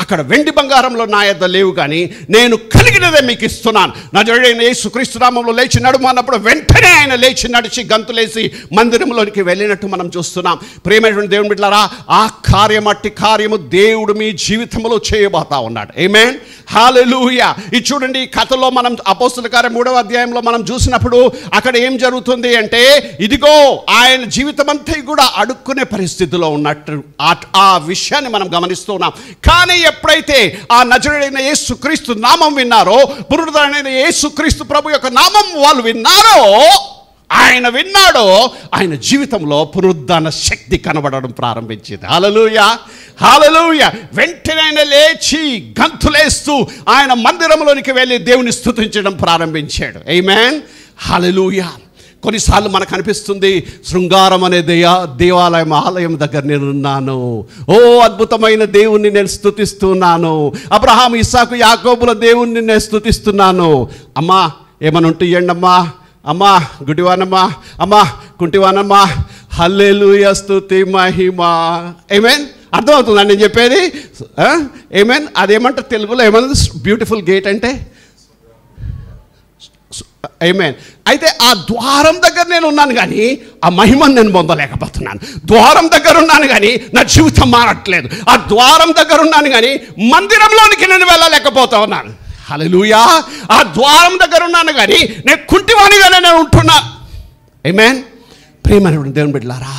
అక్కడ వెండి బంగారంలో నా యొద్ద లేవు, కానీ నేను కలిగినదే మీకు ఇస్తున్నాను. నజరేయుడైన యేసుక్రీస్తు నామములో లేచి నడుము అన్నప్పుడు వెంటనే ఆయన లేచి నడిచి గంతులేసి మందిరంలోనికి వెళ్ళినట్టు మనం చూస్తున్నాం. ప్రియమైనటువంటి దేవుని బిడ్డలారా, ఆ అట్టి కార్యము దేవుడు మీ జీవితంలో చేయబోతా ఉన్నాడు. ఆమేన్, హల్లెలూయా. ఇది చూడండి, ఈ కథలో మనం అపోస్తలుల కార్యం 3వ అధ్యాయంలో మనం చూసినప్పుడు అక్కడ ఏం జరుగుతుంది అంటే, ఇదిగో ఆయన జీవితం అంతా కూడా అడుక్కునే పరిస్థితిలో ఉన్నట్టు ఆ విషయాన్ని మనం గమనిస్తూ ఉన్నాం. కానీ ఎప్పుడైతే ఆ నజరేయుడైన యేసుక్రీస్తు నామం విన్నారో, పునరుద్ధరణైన యేసుక్రీస్తు ప్రభు యొక్క నామం వాళ్ళు విన్నారో, ఆయన విన్నాడో, ఆయన జీవితంలో పునరుద్ధరణ శక్తి కనబడడం ప్రారంభించింది. హల్లెలూయా, హల్లెలూయా. వెంటనే ఆయన లేచి గంతులేస్తూ ఆయన మందిరంలోనికి వెళ్ళి దేవుని స్తుతించడం ప్రారంభించాడు. ఆమేన్, హల్లెలూయా. కొన్నిసార్లు మనకు అనిపిస్తుంది, శృంగారం అనే దేవాలయం ఆలయం దగ్గర నేను ఉన్నాను, ఓ అద్భుతమైన దేవుణ్ణి నేను స్తుతిస్తున్నాను, అబ్రహాం ఇస్సాకు యాకోబుల దేవుణ్ణి నేను స్తుతిస్తున్నాను. అమ్మా ఏమని ఉంటుందండి అమ్మా, అమ్మా గుడివానమ్మా, అమ్మా కుంటివానమ్మా, హల్లెలూయా స్తుతి మహిమ. ఆమేన్. అర్థమవుతుందండి నేను చెప్పేది? ఆమేన్. అదేమంటారు తెలుగులో, ఏమన్నా బ్యూటిఫుల్ గేట్ అంటే? ఆమేన్. అయితే ఆ ద్వారం దగ్గర నేను ఉన్నాను కానీ ఆ మహిమను నేను పొందలేకపోతున్నాను. ద్వారం దగ్గర ఉన్నాను కానీ నా జీవితం మారట్లేదు. ఆ ద్వారం దగ్గర ఉన్నాను కానీ మందిరంలోనికి నేను వెళ్ళలేకపోతా ఉన్నాను. హల్లెలూయా. ఆ ద్వారం దగ్గర ఉన్నాను కానీ నేను కుంటివానిగానే నేను ఉంటున్నా. ఆమేన్. ప్రియమైన దేవుని బిడ్డలారా,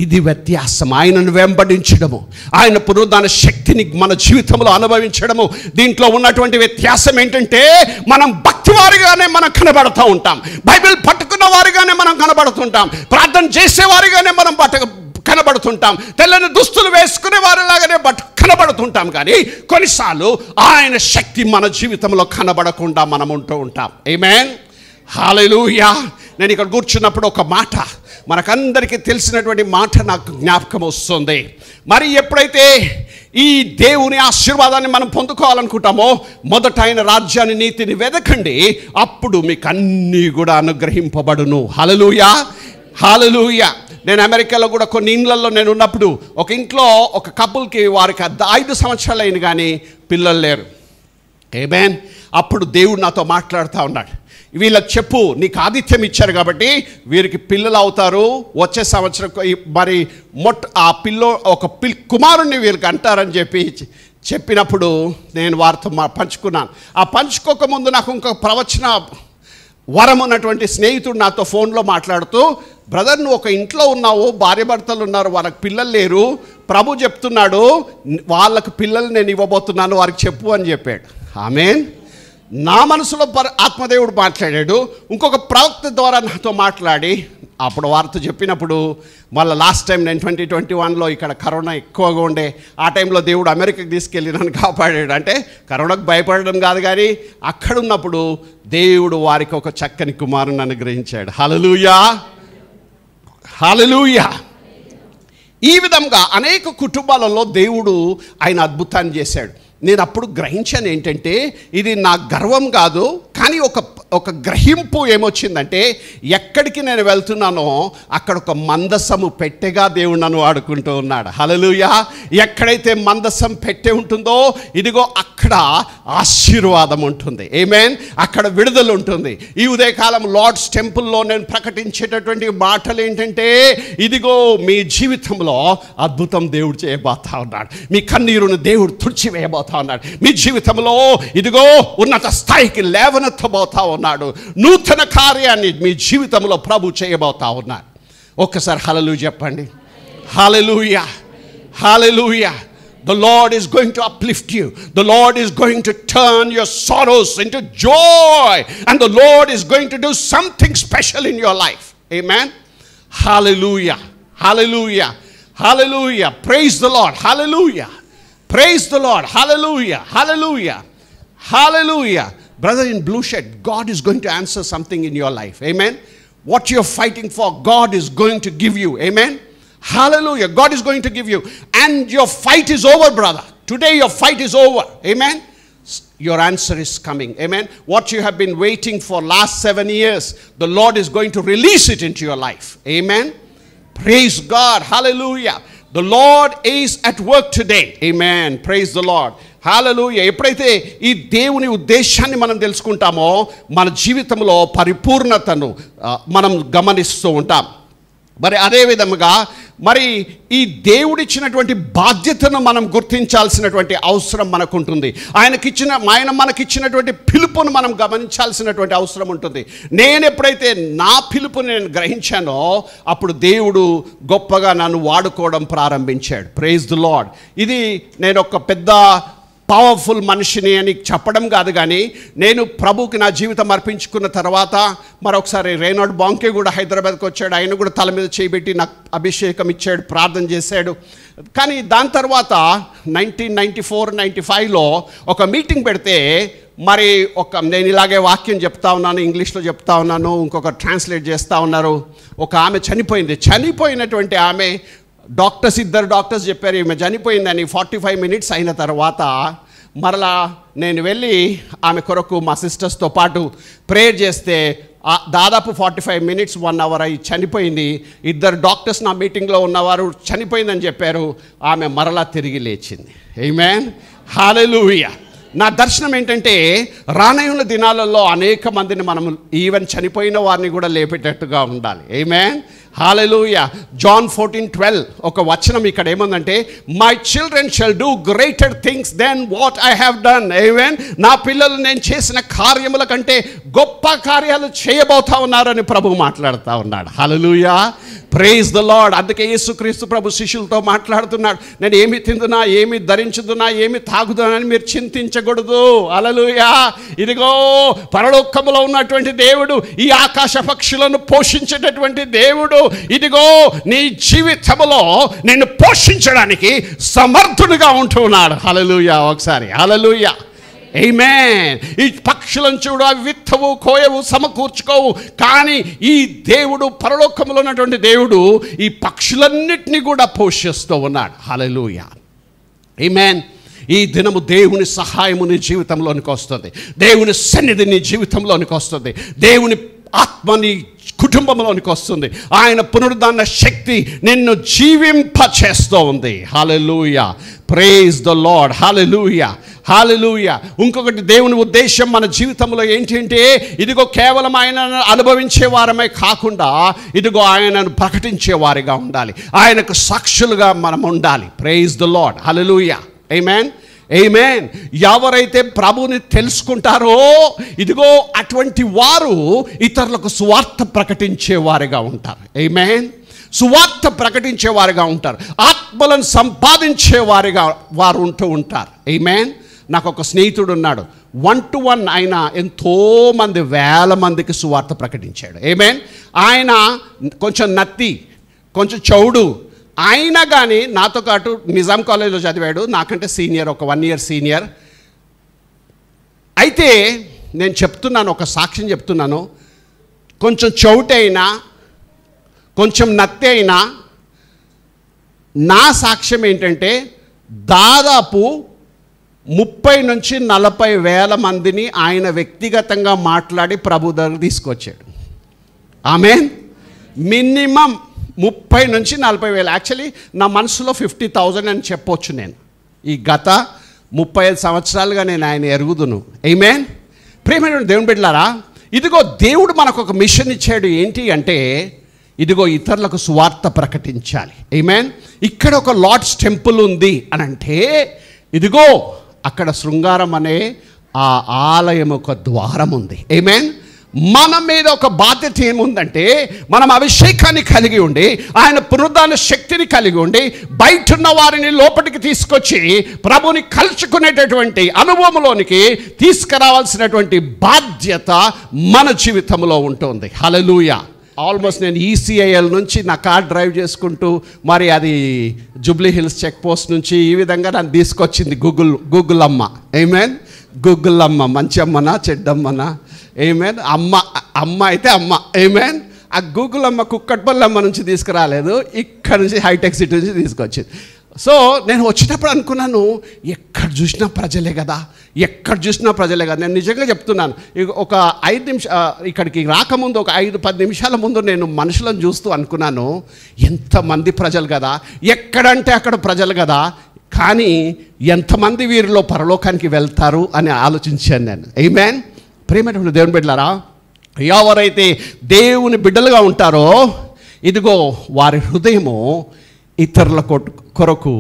ఇది వ్యత్యాసం. ఆయనను వెంబడించడము, ఆయన పునరుద్ధరణ శక్తిని మన జీవితంలో అనుభవించడము. దీంట్లో ఉన్నటువంటి వ్యత్యాసం ఏంటంటే, మనం భక్తివారిగానే మనం కనబడుతూ ఉంటాం, బైబిల్ పట్టుకున్న వారిగానే మనం కనబడుతుంటాం, ప్రార్థన చేసేవారిగానే మనం కనబడుతుంటాం, తెల్లని దుస్తులు వేసుకునే వారిలాగానే కనబడుతుంటాం. కానీ కొన్నిసార్లు ఆయన శక్తి మన జీవితంలో కనబడకుండా మనం ఉంటూ ఉంటాం. ఆమేన్, హల్లెలూయా. నేను ఇక్కడ కూర్చున్నప్పుడు ఒక మాట, మనకందరికీ తెలిసినటువంటి మాట నాకు జ్ఞాపకం వస్తుంది. మరి ఎప్పుడైతే ఈ దేవుని ఆశీర్వాదాన్ని మనం పొందుకోవాలనుకుంటామో, మొదట ఆయన రాజ్యాన్ని నీతిని వెదకండి, అప్పుడు మీకు అన్నీ కూడా అనుగ్రహింపబడును. హల్లెలూయా, హల్లెలూయా. నేను అమెరికాలో కూడా కొన్ని ఇండ్లలో నేను ఉన్నప్పుడు, ఒక ఇంట్లో ఒక కపుల్కి వారికి 5 సంవత్సరాలు అయింది కానీ పిల్లలు లేరు. ఆమేన్. అప్పుడు దేవుడు నాతో మాట్లాడుతూ ఉన్నాడు, వీళ్ళకి చెప్పు, నీకు ఆతిథ్యం ఇచ్చారు కాబట్టి వీరికి పిల్లలు అవుతారు, వచ్చే సంవత్సరం మరి ఒక కుమారుణ్ణి వీరికి అంటారని చెప్పినప్పుడు నేను వారితో పంచుకున్నాను. ఆ పంచుకోకముందు నాకు ఇంకొక ప్రవచన వరం ఉన్నటువంటి స్నేహితుడు నాతో ఫోన్లో మాట్లాడుతూ, బ్రదర్ నువ్వు ఒక ఇంట్లో ఉన్నావు, భార్య భర్తలు ఉన్నారు, వాళ్ళకి పిల్లలు లేరు, ప్రభు చెప్తున్నాడు వాళ్ళకు పిల్లలు నేను ఇవ్వబోతున్నాను, వారికి చెప్పు అని చెప్పాడు. ఆమేన్. నా మనసులో ఆత్మదేవుడు మాట్లాడాడు. ఇంకొక ప్రవక్త ద్వారా నాతో మాట్లాడి అప్పుడు వారితో చెప్పినప్పుడు, మళ్ళీ లాస్ట్ టైం నేను 2021లో ఇక్కడ కరోనా ఎక్కువగా ఉండే ఆ టైంలో దేవుడు అమెరికాకి తీసుకెళ్ళి నన్ను కాపాడాడు. అంటే కరోనాకు భయపడడం కాదు, కానీ అక్కడున్నప్పుడు దేవుడు వారికి ఒక చక్కని కుమారుని అనుగ్రహించాడు. హల్లెలూయా, హల్లెలూయా. ఈ విధంగా అనేక కుటుంబాలలో దేవుడు ఆయన అద్భుతాన్ని చేశాడు. నేను అప్పుడు గ్రహించాను ఏంటంటే, ఇది నా గర్వం కాదు, కానీ ఒక గ్రహింపు ఏమొచ్చిందంటే, ఎక్కడికి నేను వెళ్తున్నానో అక్కడ ఒక మందసము పెట్టెగా దేవుడు నన్ను వాడుకుంటూ ఉన్నాడు. హల్లెలూయా. ఎక్కడైతే మందసం పెట్టె ఉంటుందో, ఇదిగో అక్కడ ఆశీర్వాదం ఉంటుంది. ఆమేన్. అక్కడ విడుదల ఉంటుంది. ఈ ఉదయకాలం లార్డ్స్ టెంపుల్లో నేను ప్రకటించేటటువంటి మాటలు ఏంటంటే, ఇదిగో మీ జీవితంలో అద్భుతం దేవుడు చేయబోతా ఉన్నాడు. మీ కన్నీరును దేవుడు తుడిచివేయబోతా ఉన్నాడు. మీ జీవితంలో ఇదిగో ఉన్నత స్థాయికి లేవనెత్తబోతా ఉన్నాడు. నూతన కార్యాన్ని మీ జీవితంలో ప్రభు చేయబోతా ఉన్నాడు. ఒక్కసారి హల్లెలూయా చెప్పండి. హల్లెలూయా, హల్లెలూయా. The Lord is going to uplift you. The Lord is going to turn your sorrows into joy. And the Lord is going to do something special in your life. Amen. Hallelujah. Hallelujah. Hallelujah. Praise the Lord. Hallelujah. Praise the Lord. Hallelujah. Hallelujah. Hallelujah. Brother in blue shirt, God is going to answer something in your life. Amen. What you're fighting for, God is going to give you. Amen. Hallelujah. God is going to give you. And your fight is over, brother. Today your fight is over. Amen. Your answer is coming. Amen. What you have been waiting for last 7 years, the Lord is going to release it into your life. Amen. Praise God. Hallelujah. The Lord is at work today. Amen. Praise the Lord. హల్లెలూయా. ఎప్పుడైతే ఈ దేవుని ఉద్దేశాన్ని మనం తెలుసుకుంటామో మన జీవితంలో పరిపూర్ణతను మనం గమనిస్తూ ఉంటాం. మరి అదే విధముగా మరి ఈ దేవుడిచ్చినటువంటి బాధ్యతను మనం గుర్తించాల్సినటువంటి అవసరం మనకుంటుంది. ఆయన మనకిచ్చినటువంటి పిలుపును మనం గమనించాల్సినటువంటి అవసరం ఉంటుంది. నేను ఎప్పుడైతే నా పిలుపుని నేను గ్రహించానో అప్పుడు దేవుడు గొప్పగా నన్ను వాడుకోవడం ప్రారంభించాడు. Praise the Lord. ఇది నేను ఒక పెద్ద పవర్ఫుల్ మనిషిని అని చెప్పడం కాదు, కానీ నేను ప్రభుకి నా జీవితం అర్పించుకున్న తర్వాత మరొకసారి రేనాల్డ్ బాంకే కూడా హైదరాబాద్కి వచ్చాడు. ఆయన కూడా తల మీద చేయబెట్టి నాకు అభిషేకం ఇచ్చాడు, ప్రార్థన చేశాడు. కానీ దాని తర్వాత 1994-95లో ఒక మీటింగ్ పెడితే మరి నేను ఇలాగే వాక్యం చెప్తా ఉన్నాను, ఇంగ్లీష్లో చెప్తా ఉన్నాను, ఇంకొక ట్రాన్స్లేట్ చేస్తూ ఉన్నారు. ఒక ఆమె చనిపోయింది. చనిపోయినటువంటి ఆమె ఇద్దరు డాక్టర్స్ చెప్పారు ఈమె చనిపోయిందని. 45 మినిట్స్ అయిన తర్వాత మరలా నేను వెళ్ళి ఆమె కొరకు మా సిస్టర్స్తో పాటు ప్రేయర్ చేస్తే దాదాపు 45 మినిట్స్ 1 అవర్ అయి చనిపోయింది. ఇద్దరు డాక్టర్స్ నా మీటింగ్లో ఉన్నవారు చనిపోయిందని చెప్పారు. ఆమె మరలా తిరిగి లేచింది. ఆమేన్. హల్లెలూయా. నా దర్శనం ఏంటంటే రానున్న దినాలలో అనేక మందిని మనం ఈవెన్ చనిపోయిన వారిని కూడా లేపేటట్టుగా ఉండాలి. ఆమేన్. హల్లెలూయా. జాన్ 14:12 ఒక వచనం ఇక్కడ ఏమందంటే, my children shall do greater things than what I have done. ఆమేన్. నా పిల్లలు నేను చేసిన కార్యముల కంటే గొప్ప కార్యాలు చేయబోతా ఉన్నారని ప్రభు మాట్లాడుతూ ఉన్నాడు. హల్లెలూయా. Praise the Lord. అందుకే యేసుక్రీస్తు ప్రభు శిష్యులతో మాట్లాడుతున్నాడు, నేను ఏమి తిందునా, ఏమి ధరించుదునా, ఏమి తాగుదునా అని మీరు చింతించకూడదు. హల్లెలూయా. ఇదిగో పరలోకములో ఉన్నటువంటి దేవుడు, ఈ ఆకాశ పక్షులను పోషించేటటువంటి దేవుడు ఇదిగో నీ జీవితంలో నిన్ను పోషించడానికి సమర్థుడిగా ఉంటున్నాడు. హల్లెలూయా. ఒకసారి హల్లెలూయా. ఆమేన్. ఈ పక్షులను చూడు, అవి విత్తవు, కోయవు, సమకూర్చుకోవు, కానీ ఈ దేవుడు పరలోకములో ఉన్నటువంటి దేవుడు ఈ పక్షులన్నిటినీ కూడా పోషిస్తూ ఉన్నాడు. హల్లెలూయా. ఆమేన్. ఈ దినము దేవుని సహాయము నీ జీవితంలోనికి వస్తుంది, దేవుని సన్నిధి నీ జీవితంలోనికి వస్తుంది, దేవుని ఆత్మని కుటుంబంలోనికి వస్తుంది, ఆయన పునరుద్ధాన శక్తి నిన్ను జీవింపచేస్తూ ఉంది. హల్లెలూయా. Praise the Lord. హల్లెలూయా. హల్లెలూయా. ఇంకొకటి దేవుని ఉద్దేశం మన జీవితంలో ఏంటంటే ఇదిగో కేవలం ఆయనను అనుభవించే వారమే కాకుండా ఇదిగో ఆయనను ప్రకటించే వారిగా ఉండాలి, ఆయనకు సాక్షులుగా మనం ఉండాలి. Praise the Lord. హల్లెలూయా. ఆమేన్. ఆమేన్. ఎవరైతే ప్రభుని తెలుసుకుంటారో ఇదిగో అటువంటి వారు ఇతరులకు సువార్త ప్రకటించేవారిగా ఉంటారు. ఆమేన్. సువార్త ప్రకటించేవారిగా ఉంటారు, ఆత్మలను సంపాదించేవారిగా వారు ఉంటూ ఉంటారు. ఆమేన్. నాకు ఒక స్నేహితుడు ఉన్నాడు, 1-to-1 ఆయన ఎంతోమంది వేల మందికి సువార్త ప్రకటించాడు. ఆమేన్. ఆయన కొంచెం నత్తి, కొంచెం చౌడు, అయినా కానీ నాతో పాటు నిజాం కాలేజ్లో చదివాడు, నాకంటే సీనియర్, ఒక 1 year సీనియర్. అయితే నేను చెప్తున్నాను, ఒక సాక్ష్యం చెప్తున్నాను, కొంచెం చౌట అయినా కొంచెం నత్తి అయినా నా సాక్ష్యం ఏంటంటే దాదాపు 30 నుంచి 40 వేల మందిని ఆయన వ్యక్తిగతంగా మాట్లాడి ప్రభు దగ్గర తీసుకొచ్చాడు. ఆమేన్. మినిమం 30 నుంచి 40 వేలు. యాక్చువల్లీ నా మనసులో 50,000 అని చెప్పొచ్చు. నేను ఈ గత 35 సంవత్సరాలుగా నేను ఆయన ఎరుగుదును. ఆమేన్. ప్రియమైన దేవుని బిడ్డలారా, ఇదిగో దేవుడు మనకు ఒక మిషన్ ఇచ్చాడు. ఏంటి అంటే ఇదిగో ఇతరులకు సువార్త ప్రకటించాలి. ఆమేన్. ఇక్కడ ఒక లార్డ్స్ టెంపుల్ ఉంది అని అంటే ఇదిగో అక్కడ శృంగారం అనే ఆ ఆలయం ఒక ద్వారం ఉంది. ఆమేన్. మన మీద ఒక బాధ్యత ఏముందంటే, మనం అభిషేకాన్ని కలిగి ఉండి, ఆయన పునరుద్ధాన శక్తిని కలిగి ఉండి, బయట ఉన్న వారిని లోపలికి తీసుకొచ్చి ప్రభుని కలుసుకునేటటువంటి అనుభవంలోనికి తీసుకురావాల్సినటువంటి బాధ్యత మన జీవితంలో ఉంటుంది. హల్లెలూయా. ఆల్మోస్ట్ నేను ఈసీఐఎల్ నుంచి నా కార్ డ్రైవ్ చేసుకుంటూ, మరి అది జూబ్లీ హిల్స్ చెక్ పోస్ట్ నుంచి ఈ విధంగా నన్ను తీసుకొచ్చింది గూగుల్ అమ్మ. ఆమేన్. గూగుల్ అమ్మ మంచి అమ్మనా చెడ్డమ్మనా? ఆమేన్. అమ్మ అయితే అమ్మ. ఆమేన్. ఆ గూగుల్ అమ్మ కుక్కట్పల్లి అమ్మ నుంచి తీసుకురాలేదు, ఇక్కడ నుంచి హైటెక్ సిటీ నుంచి తీసుకొచ్చింది. సో నేను వచ్చేటప్పుడు అనుకున్నాను, ఎక్కడ చూసినా ప్రజలే కదా, ఎక్కడ చూసినా ప్రజలే కదా. నేను నిజంగా చెప్తున్నాను, ఒక 5 నిమిషాలు ఇక్కడికి రాకముందు, ఒక 5-10 నిమిషాల ముందు నేను మనుషులను చూస్తూ అనుకున్నాను, ఎంతమంది ప్రజలు కదా, ఎక్కడంటే అక్కడ ప్రజలు కదా, కానీ ఎంతమంది వీరిలో పరలోకానికి వెళ్తారు అని ఆలోచించాను నేను. ఆమేన్. ప్రియమైనటువంటి దేవుని బిడ్డలారా, ఎవరైతే దేవుని బిడ్డలుగా ఉంటారో, ఇదిగో వారి హృదయము ఇతరుల కొరకు,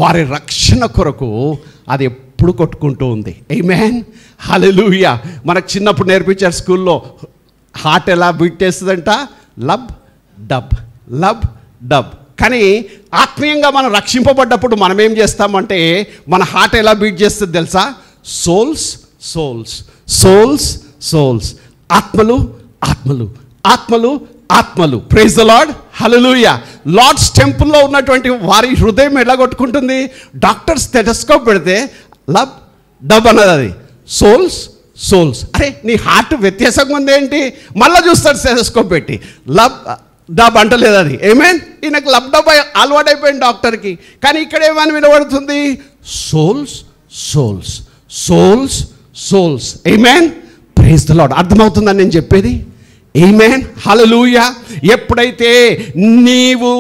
వారి రక్షణ కొరకు అది ఎప్పుడు కొట్టుకుంటూ ఉంది. ఆమేన్. హల్లెలూయా. మనకు చిన్నప్పుడు నేర్పించారు స్కూల్లో, హార్ట్ ఎలా బీట్ చేస్తుందంట? Lub dub, lub dub. కానీ ఆత్మీయంగా మనం రక్షింపబడ్డప్పుడు మనం ఏం చేస్తామంటే, మన హార్ట్ ఎలా బీట్ చేస్తుంది తెలుసా? సోల్స్ సోల్స్ సోల్స్ సోల్స్, ఆత్మలు ఆత్మలు ఆత్మలు ఆత్మలు. Praise the Lord. Hallelujah. Lord's టెంపుల్లో ఉన్నటువంటి వారి హృదయం ఎలా కొట్టుకుంటుంది? డాక్టర్ స్టెథోస్కోప్ పెడితే లబ్ డబ్ అన్నది, అది సోల్స్ సోల్స్. అరే నీ హార్ట్ వ్యత్యాసంగా ఉంది ఏంటి? మళ్ళీ చూస్తాడు స్టెథోస్కోప్ పెట్టి, లబ్ డబ్ అంటలేదు అది. ఆమేన్. ఈయనకు లబ్ డబ్ అలవాటైపోయింది డాక్టర్కి. కానీ ఇక్కడ ఏమని వినబడుతుంది? Souls souls souls souls. Amen. Praise the Lord. అర్థమవుతుందని నేను చెప్పేది? ఆమేన్. హల్లెలూయా. ఎప్పుడైతే నీవు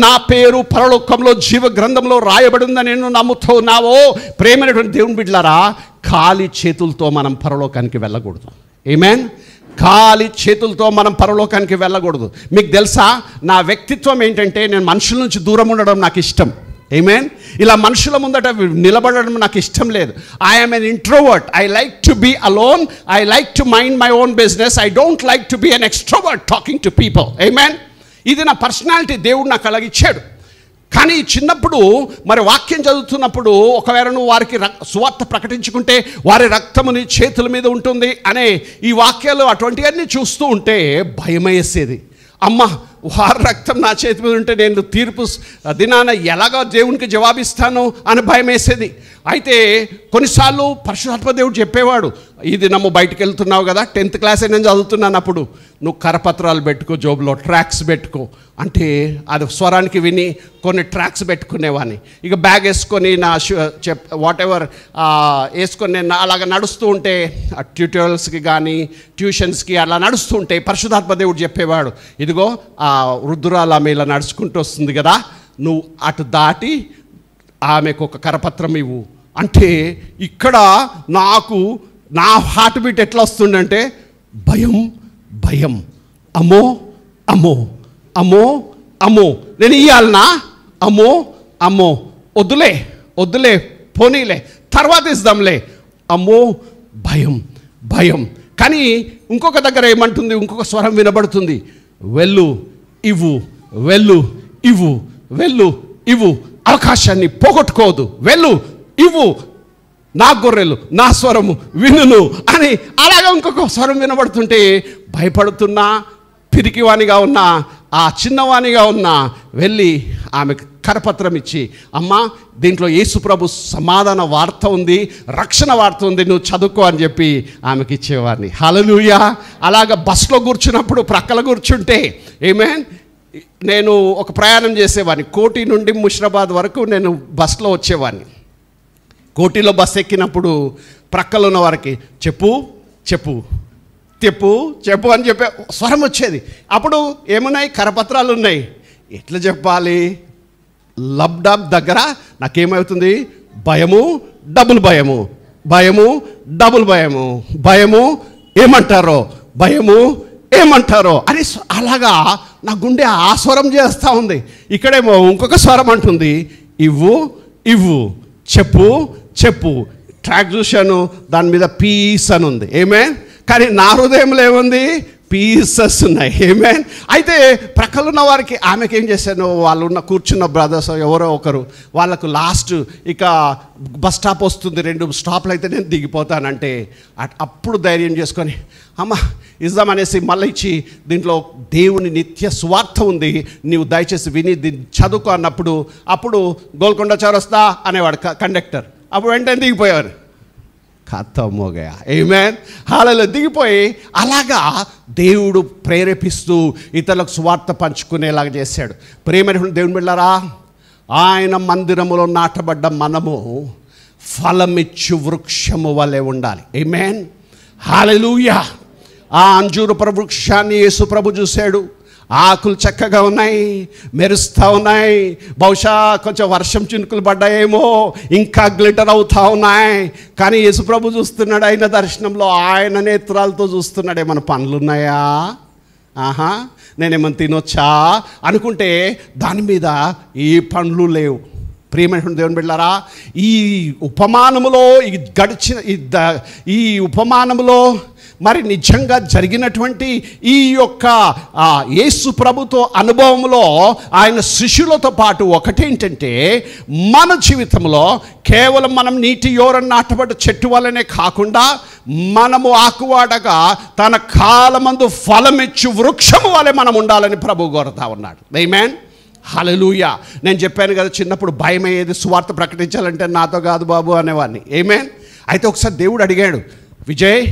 నా పేరు పరలోకంలో జీవ గ్రంథంలో రాయబడిందని నేను నమ్ముతున్నావో, ప్రేమైనటువంటి దేవుని బిడ్డలారా, ఖాళీ చేతులతో మనం పరలోకానికి వెళ్ళకూడదు. ఆమేన్. ఖాళీ చేతులతో మనం పరలోకానికి వెళ్ళకూడదు. మీకు తెలుసా, నా వ్యక్తిత్వం ఏంటంటే, నేను మనుషుల నుంచి దూరం ఉండడం నాకు ఇష్టం. ఆమేన్. ఇలా మనుషుల ముందట నిలబడడం నాకు ఇష్టం లేదు. I am an introvert. I like to be alone. I like to mind my own business. I don't like to be an extrovert talking to people. ఆమేన్. ఇది నా పర్సనాలిటీ, దేవుడు నాకు అలాగిచ్చాడు. కానీ చిన్నప్పుడు మరి వాక్యం చదువుతున్నప్పుడు, ఒకవేళ నువ్వు వారికి సువార్త ప్రకటించుకుంటే వారి రక్తము నీ చేతుల మీద ఉంటుంది అనే ఈ వాక్యాలు అటువంటివన్నీ చూస్తూ ఉంటే భయమేసేది. అమ్మ, వారి రక్తం నా చేతి మీద ఉంటే నేను తీర్పు దినాన ఎలాగో దేవునికి జవాబిస్తాను అని భయం వేసేది. అయితే కొన్నిసార్లు పరిశుద్ధాత్మ దేవుడు చెప్పేవాడు, ఈ దినము బయటకు వెళ్తున్నావు కదా, 10th క్లాస్ నేను చదువుతున్నాను అప్పుడు, నువ్వు కరపత్రాలు పెట్టుకో, జోబులో ట్రాక్స్ పెట్టుకో అంటే, అది స్వరానికి విని కొన్ని ట్రాక్స్ పెట్టుకునేవాడిని. ఇక బ్యాగ్ వేసుకొని నా వాట్ ఎవర్ వేసుకొని నేను అలాగ నడుస్తూ ఉంటే, ట్యూటోరియల్స్కి కానీ ట్యూషన్స్కి అలా నడుస్తూ ఉంటే పరిశుద్ధాత్మ దేవుడు చెప్పేవాడు, ఇదిగో వృద్ధురాలు ఆమె ఇలా నడుచుకుంటూ వస్తుంది కదా, నువ్వు అటు దాటి ఆమెకు ఒక కరపత్రం ఇవ్వు అంటే, ఇక్కడ నాకు నా హార్ట్ బీట్ ఎట్లా వస్తుందంటే, భయం భయం, అమ్మో అమ్మో అమ్మో అమ్మో, నేను ఇయ్యాలనా, అమ్మో అమ్మో, వద్దులే వద్దులే, పోనీలే, తర్వాత ఇద్దాంలే, అమ్మో భయం భయం. కానీ ఇంకొక దగ్గర ఏమంటుంది, ఇంకొక స్వరం వినబడుతుంది, వెళ్ళు ఇవ్వు, వెళ్ళు ఇవ్వు, వెళ్ళు ఇవ్వు, అవకాశాన్ని పోగొట్టుకోవద్దు, వెళ్ళు ఇవ్వు, నా గొర్రెలు నా స్వరము వినును అని అలాగే ఇంకొక స్వరం వినబడుతుంటే భయపడుతున్నా, పిరికివానిగా ఉన్నా, ఆ చిన్నవానిగా ఉన్నా వెళ్ళి ఆమెకు కరపత్రం ఇచ్చి, అమ్మ దీంట్లో యేసుప్రభు సమాధాన వార్త ఉంది, రక్షణ వార్త ఉంది, నువ్వు చదువుకో అని చెప్పి ఆమెకి ఇచ్చేవాడిని. హల్లెలూయా. అలాగ బస్సులో కూర్చున్నప్పుడు ప్రక్కల కూర్చుంటే, ఆమేన్, నేను ఒక ప్రయాణం చేసేవాడిని. కోటి నుండి ముషిరాబాద్ వరకు నేను బస్సులో వచ్చేవాడిని. కోటిలో బస్సు ఎక్కినప్పుడు ప్రక్కలో ఉన్న వారికి చెప్పు చెప్పు చెప్పు చెప్పు అని చెప్పే స్వరం వచ్చేది. అప్పుడు ఏమున్నాయి, కరపత్రాలు ఉన్నాయి, ఎట్లా చెప్పాలి? లబ్ డబ్ దగ్గర నాకేమవుతుంది, భయము డబుల్ భయము, భయము డబుల్ భయము, భయము ఏమంటారో, భయము ఏమంటారో అని అలాగా నా గుండె ఆ స్వరం చేస్తూ ఉంది. ఇక్కడేమో ఇంకొక స్వరం అంటుంది, ఇవ్వు ఇవ్వు, చెప్పు చెప్పు. ట్రాక్ చూశాను, దాని మీద పీస్ అని ఉంది. ఏమే, కానీ నా హృదయంలో ఏముంది? పీసెస్ ఉన్నాయి. ఆమేన్. అయితే ప్రక్కన ఉన్న వారికి ఆమెకి ఏం చేశాను, వాళ్ళు ఉన్న కూర్చున్న బ్రదర్స్ ఎవరో ఒకరు వాళ్ళకు లాస్ట్ ఇక బస్ స్టాప్ వస్తుంది, 2 స్టాప్లు అయితే నేను దిగిపోతానంటే అప్పుడు ధైర్యం చేసుకొని అమ్మ ఇద్దామనేసి మళ్ళీ ఇచ్చి, దీంట్లో దేవుని నిత్య స్వార్థ ఉంది, నీవు దయచేసి విని దీన్ని చదువుకో అన్నప్పుడు అప్పుడు గోల్కొండ చౌరస్తా అనేవాడు కండక్టర్. అప్పుడు వెంటనే దిగిపోయేవారు. ఖతమోగయా. ఆమేన్. హల్లెలూయా. దిగిపోయి అలాగా దేవుడు ప్రేరేపిస్తూ ఇతరులకు స్వార్థ పంచుకునేలాగా చేశాడు. ప్రేమైన దేవుని బిడ్డలారా, ఆయన మందిరములో నాటబడ్డ మనము ఫలమిచ్చు వృక్షము వలె ఉండాలి. ఆమేన్. హల్లెలూయా. ఆ అంజూరపు వృక్షాన్ని యేసు ప్రభు చూశాడు. ఆకులు చక్కగా ఉన్నాయి, మెరుస్తూ ఉన్నాయి. బహుశా కొంచెం వర్షం చినుకులు పడ్డాయేమో, ఇంకా గ్లిటర్ అవుతూ ఉన్నాయి. కానీ యేసుప్రభు చూస్తున్నాడు, ఆయన దర్శనంలో ఆయన నేత్రాలతో చూస్తున్నాడు. ఏమైనా పనులు ఉన్నాయా? ఆహా, నేనేమైనా తినొచ్చా అనుకుంటే దాని మీద ఏ పండ్లు లేవు. ప్రియమైన దేవుని బిడ్డలారా, ఈ ఉపమానములో ఈ ఉపమానములో మరి నిజంగా జరిగినటువంటి ఈ యొక్క యేసు ప్రభుతో అనుభవంలో ఆయన శిష్యులతో పాటు ఒకటేంటంటే, మన జీవితంలో కేవలం మనం నీటి యోరన నాటబడ్డ చెట్టు వల్లనే కాకుండా మనము ఆకువాడగా తన కాలమందు ఫలమిచ్చు వృక్షము వలె మనం ఉండాలని ప్రభువు కోరుతా ఉన్నాడు. ఆమేన్. హల్లెలూయా. నేను చెప్పాను కదా, చిన్నప్పుడు భయం అయ్యేది సువార్త ప్రకటించాలంటే, నాతో కాదు బాబు అనేవాడిని. ఆమేన్. అయితే ఒకసారి దేవుడు అడిగాడు, విజయ్,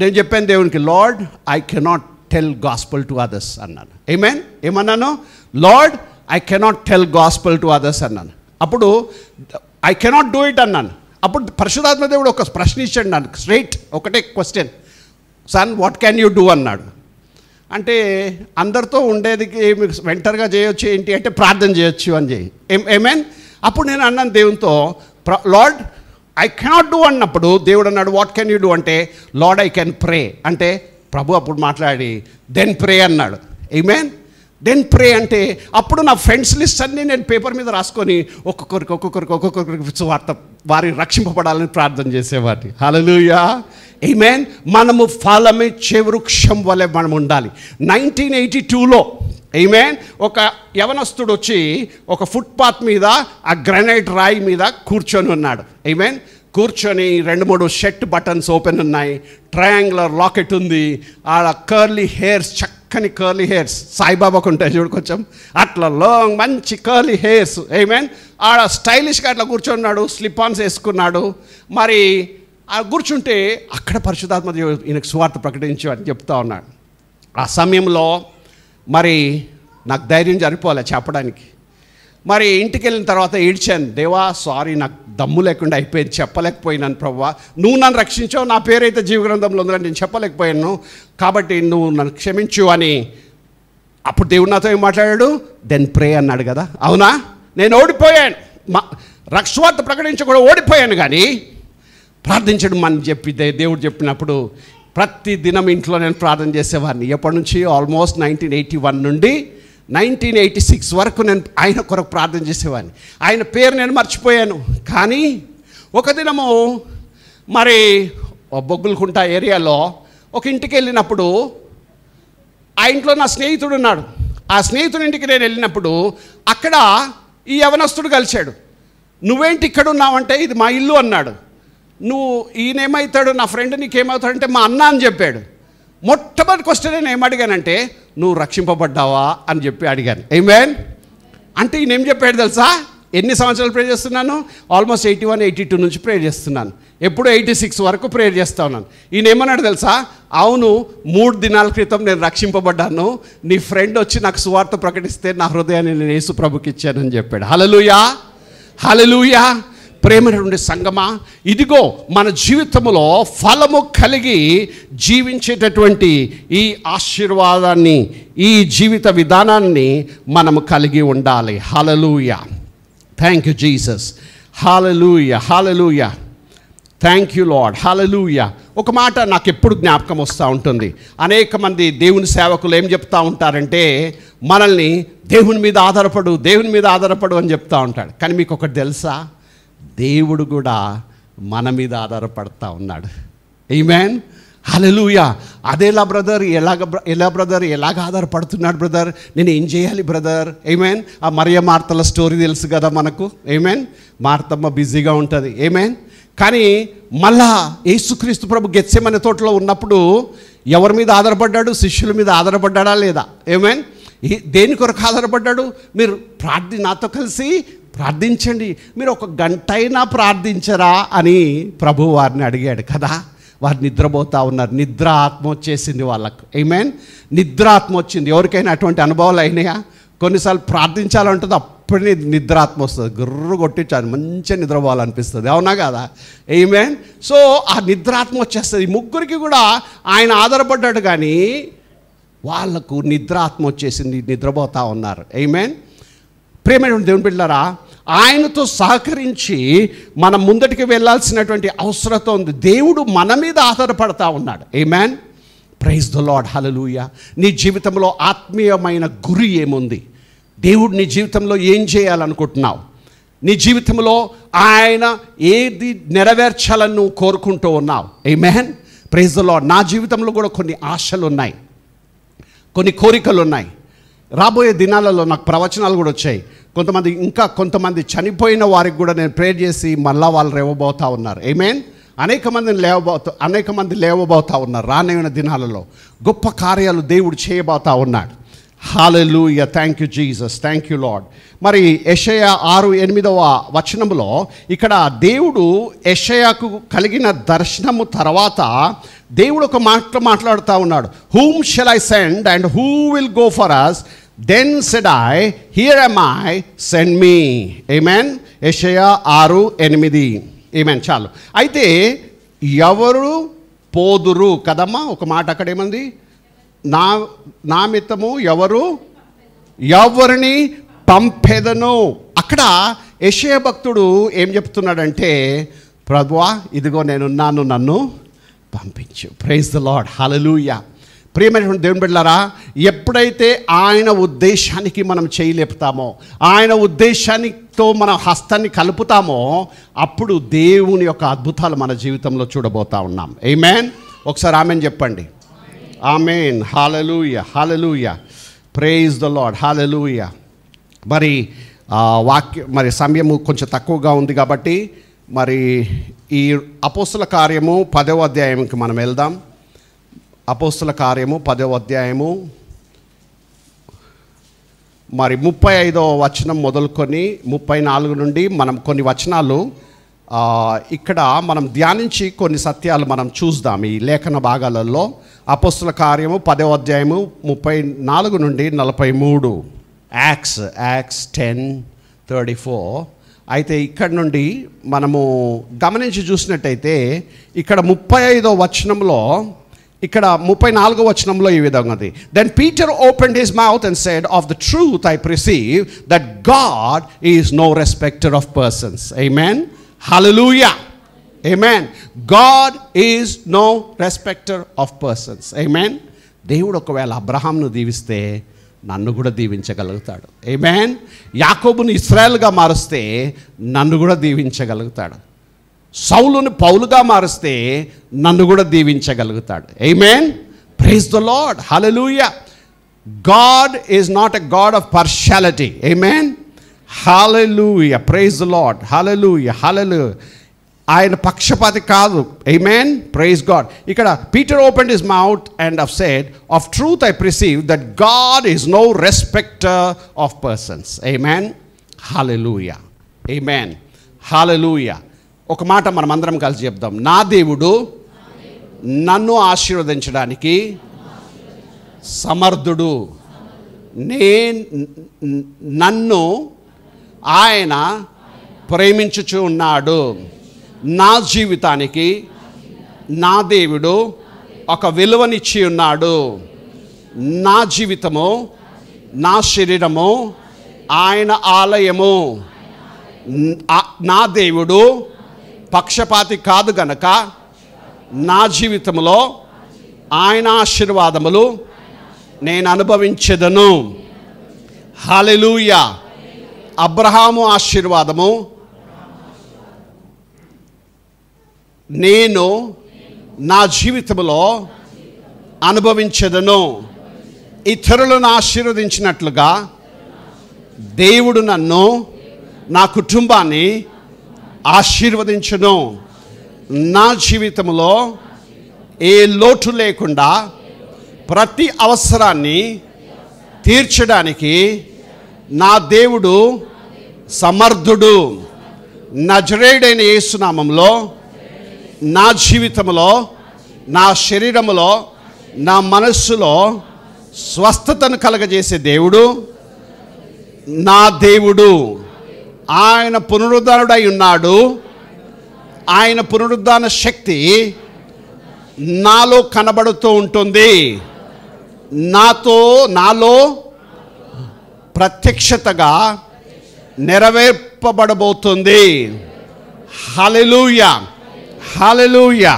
నేను చెప్పాను దేవునికి, Lord I cannot tell gospel to others అన్నాను. ఆమేన్. ఏమన్నాను? Lord I cannot tell gospel to others అన్నాను. అప్పుడు ఐ కెనాట్ డూ ఇట్ అన్నాను. అప్పుడు పరిశుద్ధాత్మ దేవుడు ఒక ప్రశ్న ఇచ్చాడు నాకు, స్ట్రైట్ ఒకటే question, son what can you do అన్నాడు. అంటే అందరితో ఉండేది వెంటర్గా చేయొచ్చు ఏంటి అంటే, ప్రార్థన చేయొచ్చు అని చేయి. ఆమేన్. అప్పుడు నేను అన్నాను దేవునితో, లార్డ్ ఐ కెనాట్ డూ అన్నప్పుడు దేవుడు అన్నాడు, వాట్ కెన్ యూ డూ అంటే, లార్డ్ ఐ కెన్ ప్రే అంటే, ప్రభు అప్పుడు మాట్లాడి దెన్ ప్రే అన్నాడు. ఆమేన్. దెన్ ప్రే అంటే అప్పుడు నా ఫ్రెండ్స్ లిస్ట్ అన్నీ నేను పేపర్ మీద రాసుకొని ఒక్కొక్కరికి వారి రక్షింపబడాలని ప్రార్థన చేసేవాడిని. హల్లెలూయా. ఆమేన్. మనము ఫలమిచ్చే వృక్షం వలె మనం ఉండాలి. 1982లో ఆమేన్ ఒక యవనస్తుడు వచ్చి ఒక ఫుట్పాత్ మీద ఆ గ్రానైట్ రాయి మీద కూర్చొని ఉన్నాడు. ఆమేన్. కూర్చొని 2-3 షర్ట్ బటన్స్ ఓపెన్ ఉన్నాయి, ట్రయాంగులర్ లాకెట్ ఉంది, ఆ కర్లీ హెయిర్స్, చక్కని కర్లీ హెయిర్స్, సాయిబాబాకు ఉంటాయి చూడు కొంచెం అట్లా లాంగ్ మంచి కర్లీ హెయిర్స్. ఆమేన్. ఆడ స్టైలిష్గా అట్లా కూర్చున్నాడు, స్లిప్ ఆన్స్ వేసుకున్నాడు. మరి ఆ కూర్చుంటే అక్కడ పరిశుద్ధాత్మ దేవుడు ఈయనకు సువార్త ప్రకటించు అని చెప్తా ఉన్నాడు. ఆ సమయంలో మరి నాకు ధైర్యం సరిపోలే చెప్పడానికి. మరి ఇంటికి వెళ్ళిన తర్వాత ఏడ్చాను, దేవా సారీ, నాకు దమ్ము లేకుండా అయిపోయింది, చెప్పలేకపోయినాను ప్రభువా, నువ్వు నన్ను రక్షించావు, నా పేరైతే జీవగ్రంథంలో ఉందని నేను చెప్పలేకపోయాను, కాబట్టి నువ్వు నన్ను క్షమించు అని. అప్పుడు దేవుడు నాతో ఏం మాట్లాడాడు? దెన్ ప్రే అన్నాడు కదా. అవునా, నేను ఓడిపోయాను, రక్షవార్త ప్రకటించకుండా ఓడిపోయాను, కానీ ప్రార్థించడం అని చెప్పి దేవుడు చెప్పినప్పుడు ప్రతి దినం ఇంట్లో నేను ప్రార్థన చేసేవాడిని. ఎప్పటి నుంచి? ఆల్మోస్ట్ 1981 నుండి 1986 వరకు నేను ఆయన కొరకు ప్రార్థన చేసేవాడిని. ఆయన పేరు నేను మర్చిపోయాను. కానీ ఒక దినము మరి బొగ్గులకుంట ఏరియాలో ఒక ఇంటికి వెళ్ళినప్పుడు ఆ ఇంట్లో నా స్నేహితుడు ఉన్నాడు. ఆ స్నేహితుడి ఇంటికి నేను వెళ్ళినప్పుడు అక్కడ ఈ యవనస్తుడు కలిశాడు. నువ్వేంటి ఇక్కడ ఉన్నావంటే, ఇది మా ఇల్లు అన్నాడు. నువ్వు ఈయనేమవుతాడు, నా ఫ్రెండ్ నీకేమవుతాడంటే మా అన్న అని చెప్పాడు. మొట్టమొదటి క్వశ్చన్ నేను ఏమడిగానంటే, నువ్వు రక్షింపబడ్డావా అని చెప్పి అడిగాను. ఆమేన్. అంటే ఈయన ఏం చెప్పాడు తెలుసా? ఎన్ని సంవత్సరాలు ప్రే చేస్తున్నాను? ఆల్మోస్ట్ 81, 82 నుంచి ప్రే చేస్తున్నాను. ఎప్పుడు 86 వరకు ప్రేయర్ చేస్తా ఉన్నాను. ఈయన ఏమన్నాడు తెలుసా? అవును, 3 దినాల క్రితం నేను రక్షింపబడ్డాను, నీ ఫ్రెండ్ వచ్చి నాకు సువార్త ప్రకటిస్తే నా హృదయాన్ని నేను యేసు ప్రభుకి ఇచ్చానని చెప్పాడు. హల్లెలూయా. హల్లెలూయా. ప్రేమనుండి సంగమా, ఇదిగో మన జీవితంలో ఫలము కలిగి జీవించేటటువంటి ఈ ఆశీర్వాదాన్ని, ఈ జీవిత విధానాన్ని మనము కలిగి ఉండాలి. హల్లెలూయా. Thank you Jesus. హల్లెలూయా. హల్లెలూయా. Thank you Lord. హల్లెలూయా. ఒక మాట నాకు ఎప్పుడు జ్ఞాపకం వస్తూ ఉంటుంది. అనేక మంది దేవుని సేవకులు ఏం చెప్తూ ఉంటారంటే, మనల్ని దేవుని మీద ఆధారపడు, దేవుని మీద ఆధారపడు అని చెప్తూ ఉంటాడు. కానీ మీకు ఒకటి తెలుసా? దేవుడు కూడా మన మీద ఆధారపడతా ఉన్నాడు. ఆమేన్, హల్లెలూయా. అదేలా బ్రదర్, ఎలాగ ఆధారపడుతున్నాడు బ్రదర్, నేను ఏం చేయాలి బ్రదర్? ఆమేన్. ఆ మరియ మార్తల స్టోరీ తెలుసు కదా మనకు. ఆమేన్. మార్తమ్మ బిజీగా ఉంటుంది. ఆమేన్. కానీ మళ్ళా యేసుక్రీస్తు ప్రభు గెత్సెమనే తోటలో ఉన్నప్పుడు ఎవరి మీద ఆధారపడ్డాడు? శిష్యుల మీద ఆధారపడ్డాడా లేదా? ఆమేన్. దేని కొరకు ఆధారపడ్డాడు? మీరు నాతో కలిసి ప్రార్థించండి, మీరు 1 గంట అయినా ప్రార్థించరా అని ప్రభు వారిని అడిగాడు కదా. వారు నిద్రపోతూ ఉన్నారు. నిద్ర ఆత్మ వచ్చేసింది వాళ్ళకు. ఆమేన్. నిద్ర ఆత్మ వచ్చింది. ఎవరికైనా అటువంటి అనుభవాలు అయినాయా? కొన్నిసార్లు ప్రార్థించాలంటుంది, అప్పుడే నిద్ర ఆత్మ వస్తుంది. గుర్రు కొట్టించాలి, మంచిగా నిద్రపోవాలనిపిస్తుంది. అవునా కదా? ఆమేన్. సో ఆ నిద్రాత్మ వచ్చేస్తుంది. 3 కూడా ఆయన ఆధారపడ్డాడు, కానీ వాళ్ళకు నిద్రాత్మ వచ్చేసింది, నిద్రపోతూ ఉన్నారు. ఆమేన్. ప్రియమైనటువంటి దేవుని బిడ్డలారా, ఆయనతో సహకరించి మనం ముందటికి వెళ్ళాల్సినటువంటి అవసరత ఉంది. దేవుడు మన మీద ఆధారపడతా ఉన్నాడు. ఆమేన్. ప్రైజ్ ద లార్డ్, హల్లెలూయా. నీ జీవితంలో ఆత్మీయమైన గురి ఏముంది? దేవుడు నీ జీవితంలో ఏం చేయాలనుకుంటున్నావు? నీ జీవితంలో ఆయన ఏది నెరవేర్చాలని నువ్వు కోరుకుంటూ ఉన్నావు? ఆమేన్. Praise the Lord. నా జీవితంలో కూడా కొన్ని ఆశలు ఉన్నాయి, కొన్ని కోరికలు ఉన్నాయి. రాబోయే దినాలలో నాకు ప్రవచనాలు కూడా వచ్చాయి. కొంతమంది చనిపోయిన వారికి కూడా నేను ప్రేర్ చేసి మళ్ళా వాళ్ళు లేవబోతూ ఉన్నారు. ఆమేన్. అనేక మంది లేవబోతూ ఉన్నారు. రానున్న దినాలలో గొప్ప కార్యాలు దేవుడు చేయబోతూ ఉన్నాడు. హల్లెలూయా. Thank you Jesus, thank you Lord. మరి యెషయా 6:8 ఇక్కడ దేవుడు యెషయాకు కలిగిన దర్శనము తర్వాత దేవుడు ఒక మాట మాట్లాడుతూ ఉన్నాడు. Whom shall I send and who will go for us? Then said I, here am I, send me. ఆమేన్. యెషయా 6:8. ఆమేన్. చాలు. అయితే ఎవరు పోదురు కదమ్మా? ఒక మాట అక్కడ ఏమంది? నా మిత్తము ఎవరిని పంపెదను. అక్కడ యెషయా భక్తుడు ఏం చెప్తున్నాడంటే, ప్రభువా ఇదిగో నేనున్నాను, నన్ను పంపించు. ప్రైజ్ ద లార్డ్, హల్లెలూయా. ప్రియమైనటువంటి దేవుని బిడ్డలారా, ఎప్పుడైతే ఆయన ఉద్దేశానికి మనం చేయలేపుతామో, ఆయన ఉద్దేశానితో మన హస్తాన్ని కలుపుతామో, అప్పుడు దేవుని యొక్క అద్భుతాలు మన జీవితంలో చూడబోతా ఉన్నాం. ఆమేన్. ఒకసారి ఆమేన్ చెప్పండి. ఆమేన్. హల్లెలూయా, హల్లెలూయా. ప్రైజ్ ద లార్డ్, హల్లెలూయా. మరి సమయము కొంచెం తక్కువగా ఉంది కాబట్టి మరి ఈ అపోస్తుల కార్యము 10వ అధ్యాయంకి మనం వెళ్దాం. అపోస్తుల కార్యము 10వ అధ్యాయము మరి 35వ వచనం మొదలుకొని 34 నుండి మనం కొన్ని వచనాలు ఇక్కడ మనం ధ్యానించి కొన్ని సత్యాలు మనం చూద్దాం ఈ లేఖన భాగాలలో. అపోస్తుల కార్యము 10వ అధ్యాయము 34 నుండి 43. యాక్ట్స్ 10:34. అయితే ఇక్కడ నుండి మనము గమనించి చూసినట్టయితే ఇక్కడ 35వ వచనంలో, ఇక్కడ 34వ వచనంలో ఈ విధంగా ఉంది. Then Peter opened his mouth and said, of the truth I perceive that God is no respecter of persons. ఆమేన్. హల్లెలూయా. ఆమేన్. God is no respecter of persons. ఆమేన్. దేవుడు ఒకవేళ అబ్రహాంను దీవిస్తే నన్ను కూడా దీవించగలుగుతాడు. ఆమేన్. యాకోబుని ఇశ్రాయేలుగా మారుస్తే నన్ను కూడా దీవించగలుగుతాడు. సౌలుని పౌలుగా మారుస్తే నన్ను కూడా దీవించగలుగుతాడు. ఆమేన్. ప్రైజ్ ద లార్డ్, హల్లెలూయా. God is not a God of partiality. ఆమేన్. హల్లెలూయా. ప్రైజ్ ద లార్డ్, హల్లెలూయా, హల్లెలూయా. ఆయన పక్షపాతి కాదు. ఆమేన్. Praise God. ఇక్కడ Peter opened his mouth and have said, of truth I perceive that God is no respecter of persons. ఆమేన్. హల్లెలూయా. ఆమేన్. హల్లెలూయా. ఒక మాట మనం అందరం కలిసి చెప్దాం. నా దేవుడు నన్ను ఆశీర్వదించడానికి సమర్థుడు. నన్ను ఆయన ప్రేమించుచు ఉన్నాడు. నా జీవితానికి నా దేవుడు ఒక విలువనిచ్చి ఉన్నాడు. నా జీవితము, నా శరీరము ఆయన ఆలయము. నా దేవుడు పక్షపాతి కాదు గనక నా జీవితంలో ఆయన ఆశీర్వాదములు నేను అనుభవించెదను. హల్లెలూయా. అబ్రహాము ఆశీర్వాదము నేను నా జీవితంలో అనుభవించదను. ఇతరులను ఆశీర్వదించినట్లుగా దేవుడు నన్ను, నా కుటుంబాన్ని ఆశీర్వదించును. నా జీవితంలో ఏ లోటు లేకుండా ప్రతి అవసరాన్ని తీర్చడానికి నా దేవుడు సమర్థుడు. నజరేయుడైన యేసు నామములో నా జీవితంలో, నా శరీరములో, నా మనస్సులో స్వస్థతను కలగజేసే దేవుడు నా దేవుడు. ఆయన పునరుద్ధానుడై ఉన్నాడు. ఆయన పునరుద్ధాన శక్తి నాలో కనబడుతూ ఉంటుంది. నాలో ప్రత్యక్షతగా నెరవేర్పబడబోతుంది. హల్లెలూయా, హల్లెలూయా.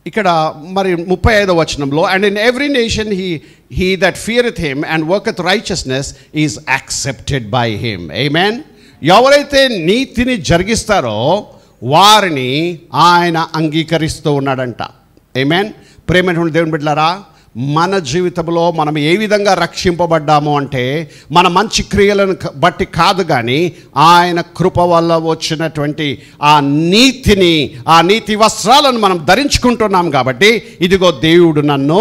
ఇక్కడ మరి 35వ వచనంలో, and in every nation he that feareth him and worketh righteousness is accepted by him. Amen. ఎవరైతే నీతిని జరిగిస్తారో వారిని ఆయన అంగీకరిస్తూ ఉన్నాడంట. ఆమేన్. ప్రేమైనటువంటి దేవుని బిడ్డలారా, మన జీవితంలో మనం ఏ విధంగా రక్షింపబడ్డాము అంటే మన మంచి క్రియలను బట్టి కాదు, కానీ ఆయన కృప వల్ల వచ్చినటువంటి ఆ నీతిని, ఆ నీతి వస్త్రాలను మనం ధరించుకుంటున్నాం. కాబట్టి ఇదిగో దేవుడు నన్ను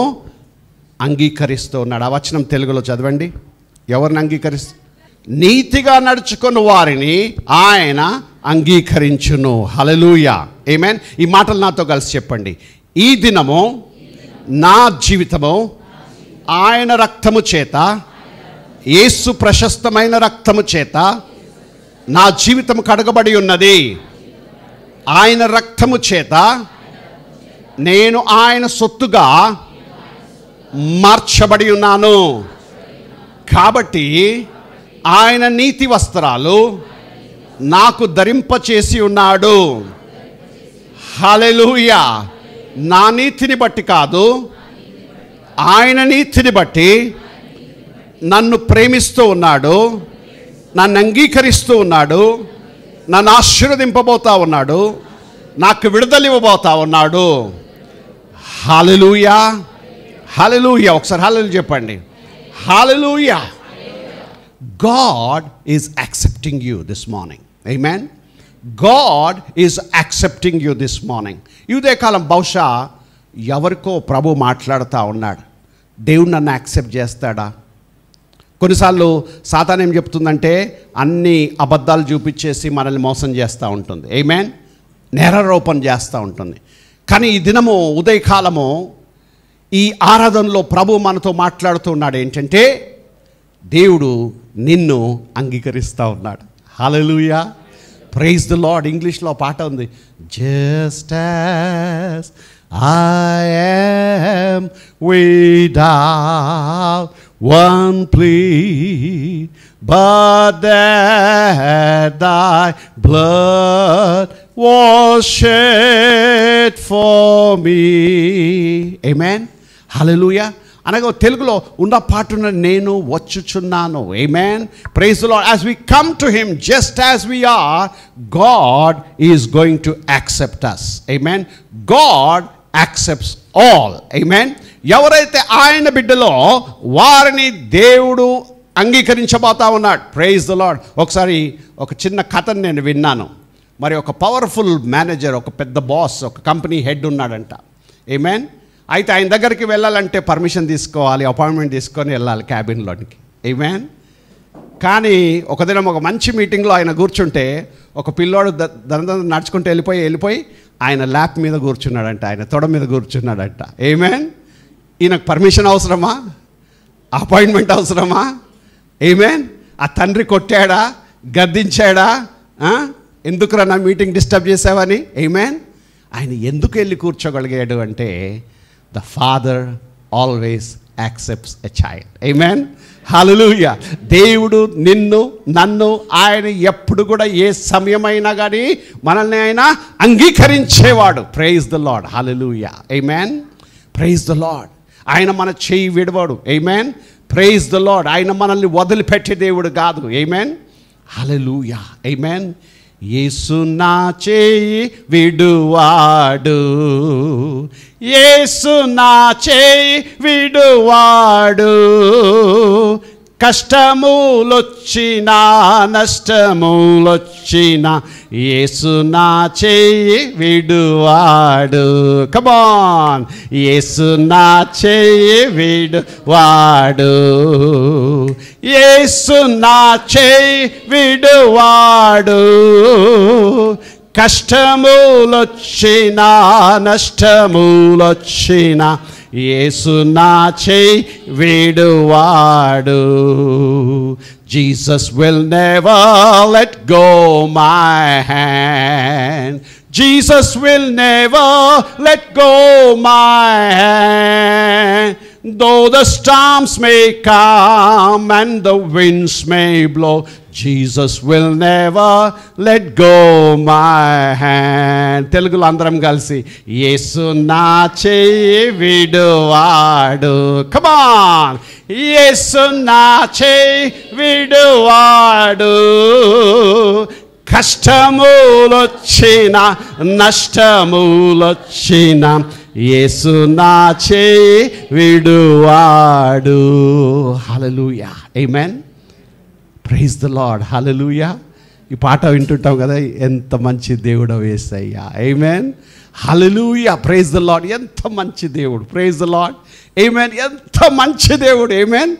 అంగీకరిస్తూ ఉన్నాడు. ఆ వచనం తెలుగులో చదవండి. ఎవరిని అంగీకరిస్తూ? నీతిగా నడుచుకున్న వారిని ఆయన అంగీకరించును. హల్లెలూయా, ఆమేన్. ఈ మాటలు నాతో కలిసి చెప్పండి. ఈ దినము నా జీవితము ఆయన రక్తము చేత, యేసు ప్రశస్తమైన రక్తము చేత నా జీవితము కడగబడి ఉన్నది. ఆయన రక్తము చేత నేను ఆయన సొత్తుగా మార్చబడి ఉన్నాను. కాబట్టి ఆయన నీతి వస్త్రాలు నాకు ధరింపచేసి ఉన్నాడు. హల్లెలూయా. నా నీతిని బట్టి కాదు, ఆయన నీతిని బట్టి నన్ను ప్రేమిస్తూ ఉన్నాడు, నన్ను అంగీకరిస్తూ ఉన్నాడు, నన్ను ఆశీర్వదింపబోతా ఉన్నాడు, నాకు విడుదల ఇవ్వబోతా ఉన్నాడు. హల్లెలూయా, హల్లెలూయా. ఒకసారి హల్లెలూయా చెప్పండి. హల్లెలూయా. God is accepting you this morning. Amen. God is accepting you this morning. ఈ ఉదయకాలం బహుశా ఎవరికో ప్రభు మాట్లాడుతూ ఉన్నాడు. దేవుడు నన్ను యాక్సెప్ట్ చేస్తాడా? కొన్నిసార్లు సాతాను ఏం చెప్తుందంటే అన్ని అబద్ధాలు చూపించేసి మనల్ని మోసం చేస్తూ ఉంటుంది. ఆమేన్. నేరారోపణ చేస్తూ ఉంటుంది. కానీ ఈ దినము ఉదయకాలము ఈ ఆరాధనలో ప్రభు మనతో మాట్లాడుతూ ఉన్నాడు. ఏంటంటే దేవుడు నిన్ను అంగీకరిస్తూ ఉన్నాడు. హల్లెలూయా, ప్రైజ్ ది లార్డ్. ఇంగ్లీష్లో పాట ఉంది. Just as I am without one plea, but that thy blood was shed for me. Amen. Hallelujah. అనగా తెలుగులో ఉన్న పాటున నేను వచ్చుచున్నాను. ఆమేన్. Praise the Lord. As we come to him just as we are, God is going to accept us. Amen. God accepts all. Amen. ఎవరైతే ఆయన బిడ్డలో వారిని దేవుడు అంగీకరించబోతా ఉన్నాడు. Praise the Lord. ఒకసారి ఒక చిన్న కథను నేను విన్నాను. మరి ఒక పవర్ఫుల్ మేనేజర్, ఒక పెద్ద బాస్, ఒక కంపెనీ హెడ్ ఉన్నాడంట. ఆమేన్. అయితే ఆయన దగ్గరికి వెళ్ళాలంటే పర్మిషన్ తీసుకోవాలి, అపాయింట్మెంట్ తీసుకొని వెళ్ళాలి క్యాబిన్లోనికి. ఆమేన్. కానీ ఒక దినం ఒక మంచి మీటింగ్లో ఆయన కూర్చుంటే ఒక పిల్లోడు నడుచుకుంటూ వెళ్ళిపోయి ఆయన ల్యాప్ మీద కూర్చున్నాడంట, ఆయన తొడ మీద కూర్చున్నాడంట. ఆమేన్. ఈయనకు పర్మిషన్ అవసరమా? అపాయింట్మెంట్ అవసరమా? ఆమేన్. ఆ తండ్రి కొట్టాడా, గద్దించాడా? ఎందుకురా నా మీటింగ్ డిస్టర్బ్ చేసావని? ఆమేన్. ఆయన ఎందుకు వెళ్ళి కూర్చోగలిగాడు అంటే the father always accepts a child. Amen. Hallelujah. దేవుడు నిన్ను నన్ను ఆయన ఎప్పుడు కూడా ఏ సమయమైనా కానీ మనల్ని ఆయన అంగీకరించేవాడు. Praise the Lord. హల్లెలూయా. ఆమేన్. Praise the Lord. ఆయన మన చెయ్యి విడవాడు. ఆమేన్. Praise the Lord. ఆయన మనల్ని వదిలిపెట్టే దేవుడు కాదు. ఆమేన్. హల్లెలూయా. ఆమేన్. యేసు నా చేయి విడువాడు, యేసు నా చేయి విడువాడు. కష్టములొచ్చినా నష్టములొచ్చినా యేసు నా చేయి విడువాడు. కమ్ ఆన్, యేసు నా చేయి విడువాడు, యేసు నా చేయి విడువాడు. కష్టములొచ్చినా నష్టములొచ్చినా యేసు నా చేయి విడువాడు. Jesus will never let go my hand. Jesus will never let go my hand. Though the storms may come and the winds may blow, Jesus will never let go my hand. తెలుగులో అందరం కలిసి యేసు నా చేయి విడువాడు. కమ్ ఆన్, యేసు నా చేయి విడువాడు. కష్టములొచ్చినా నష్టములొచ్చినా యేసు నా చేయి విడువాడు. హల్లెలూయా, ఆమేన్, ప్రైజ్ ద లార్డ్, హల్లెలూయా. ఈ పాట వింటుంటాం కదా, ఎంత మంచి దేవుడు యేసయ్యా, ఆమేన్, హల్లెలూయా, ప్రైజ్ ద లార్డ్. ఎంత మంచి దేవుడు, ప్రైజ్ ద లార్డ్, ఆమేన్. ఎంత మంచి దేవుడు, ఆమేన్,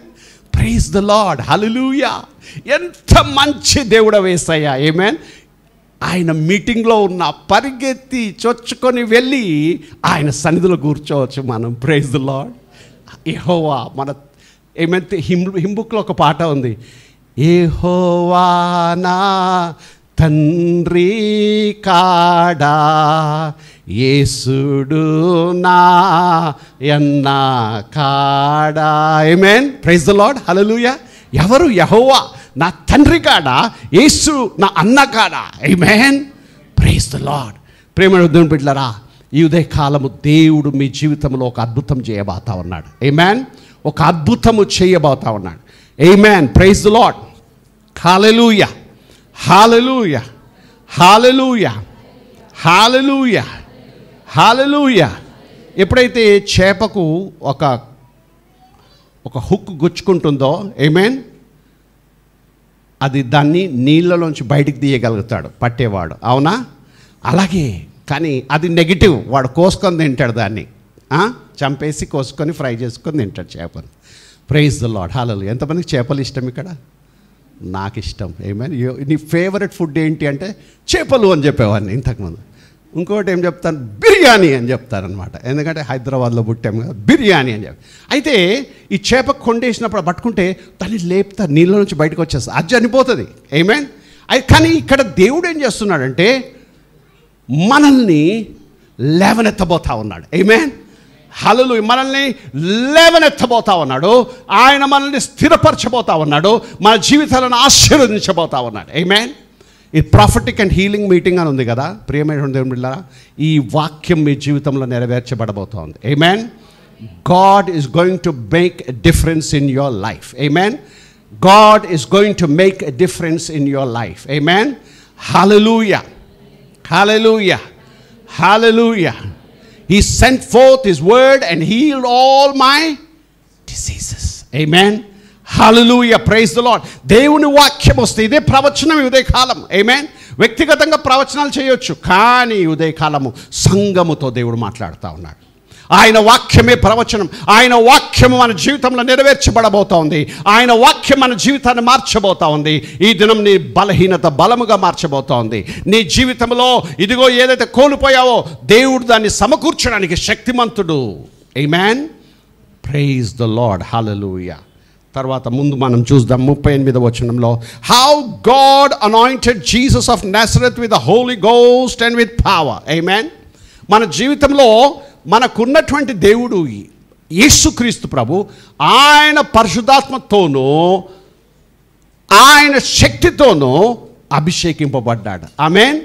ప్రైజ్ ద లార్డ్, హల్లెలూయా. ఎంత మంచి దేవుడు యేసయ్యా, ఆమేన్. ఆయన మీటింగ్లో ఉన్న పరిగెత్తి చొచ్చుకొని వెళ్ళి ఆయన సన్నిధిలో కూర్చోవచ్చు మనం, ప్రైజ్ ద లార్డ్. యెహోవా మన ఏమంటే హింబుక్లో ఒక పాట ఉంది, యెహోవా నా తండ్రి కాడా యేసుడు నా యన్న కాడా. ఆమేన్, ప్రైజ్ ద లార్డ్, హల్లెలూయా. ఎవరు? యెహోవా నా తండ్రి కాడా, యేసు నా అన్న కాడా. ఆమేన్, ప్రైజ్ ద లార్డ్. ప్రేమ దేవుని బిడ్డలారా, ఈ ఉదయకాలము దేవుడు మీ జీవితంలో ఒక అద్భుతం చేయబోతా ఉన్నాడు. ఆమేన్, ఒక అద్భుతము చేయబోతా ఉన్నాడు. ఆమేన్, ప్రైజ్ ద లార్డ్, హల్లెలూయా, హల్లెలూయా, హల్లెలూయా, హల్లెలూయా, హల్లెలూయా. ఎప్పుడైతే చేపకు ఒక హుక్ గుచ్చుకుంటుందో, ఆమేన్, అది దాన్ని నీళ్ళలోంచి బయటికి తీయగలుగుతాడు పట్టేవాడు, అవునా? అలాగే కానీ అది నెగిటివ్, వాడు కోసుకొని తింటాడు దాన్ని, చంపేసి కోసుకొని ఫ్రై చేసుకొని తింటాడు చేపలు. ప్రైజ్ ద లార్డ్, హల్లెలూయా. ఎంతమందికి చేపలు ఇష్టం ఇక్కడ? నాకు ఇష్టం. ఆమేన్. నీ ఫేవరెట్ ఫుడ్ ఏంటి అంటే చేపలు అని చెప్పేవాడిని ఇంతకుముందు. ఇంకోటి ఏం చెప్తాను, బిర్యానీ అని చెప్తారనమాట, ఎందుకంటే హైదరాబాద్లో పుట్టాము కదా, బిర్యానీ అని చెప్పి. అయితే ఈ చేప కొండేసినప్పుడు పట్టుకుంటే దాన్ని లేపుతారు, నీళ్ళ నుంచి బయటకు వచ్చేస్తారు, అది చనిపోతుంది. ఆమేన్. కానీ ఇక్కడ దేవుడు ఏం చేస్తున్నాడంటే మనల్ని లేవనెత్తబోతా ఉన్నాడు. ఆమేన్, హల్లెలూయా. మనల్ని లేవనెత్తబోతా ఉన్నాడు, ఆయన మనల్ని స్థిరపరచబోతా ఉన్నాడు, మన జీవితాలను ఆశీర్వదించబోతా ఉన్నాడు. ఆమేన్. ఈ ప్రాఫిటిక్ అండ్ హీలింగ్ మీటింగ్ అని ఉంది కదా, ప్రియమైన దేవుని బిడ్డలారా, ఈ వాక్యం మీ జీవితంలో నెరవేర్చబడబోతోంది. ఆమేన్. God is going to make a difference in your life. ఆమేన్. God is going to make a difference in your life. ఆమేన్, హల్లెలూయా, హల్లెలూయా, హల్లెలూయా. He sent forth His word and healed all my diseases. Amen. Hallelujah. Praise the Lord. దేవుని వాక్యం వస్తే ఇదే ప్రవచనం ఉదయకాలం. ఆమేన్. వ్యక్తిగతంగా ప్రవచనాలు చేయొచ్చు, కానీ ఉదయకాలము సంఘముతో దేవుడు మాట్లాడుతూ ఉన్నాడు. ఆయన వాక్యమే ప్రవచనం. ఆయన వాక్యము మన జీవితంలో నెరవేర్చబడబోతా ఉంది. ఆయన వాక్యం మన జీవితాన్ని మార్చబోతా ఉంది. ఈ దినం నీ బలహీనత బలముగా మార్చబోతా ఉంది. నీ జీవితంలో ఇదిగో ఏదైతే కోల్పోయావో దేవుడు దాన్ని సమకూర్చడానికి శక్తిమంతుడు. ఆమేన్. ప్రైజ్ ద లార్డ్, హల్లెలూయా. తర్వాత ముందు మనం చూద్దాం 38వ వచనంలో, how God anointed Jesus of Nazareth with the Holy Ghost and with power. ఆమేన్. మన జీవితంలో మనకున్నటువంటి దేవుడు యేసుక్రీస్తు ప్రభు, ఆయన పరిశుద్ధాత్మతోనూ ఆయన శక్తితోనూ అభిషేకింపబడ్డాడు. ఆమేన్,